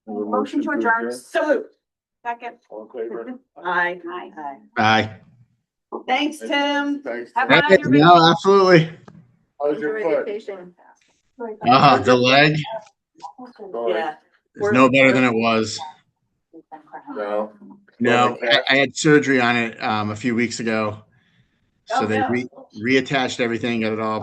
Have a Motion to adjourn. So moved. Second. All in favor? Aye. Aye. Aye. Thanks, Tim. Thanks. Have Tim. fun on your No, absolutely. How's your Enjoy foot? vacation. The leg Sorry. Yeah. is no better than it was. No. No, I had surgery on it a few weeks ago. So Oh, they no. reattached everything, got it all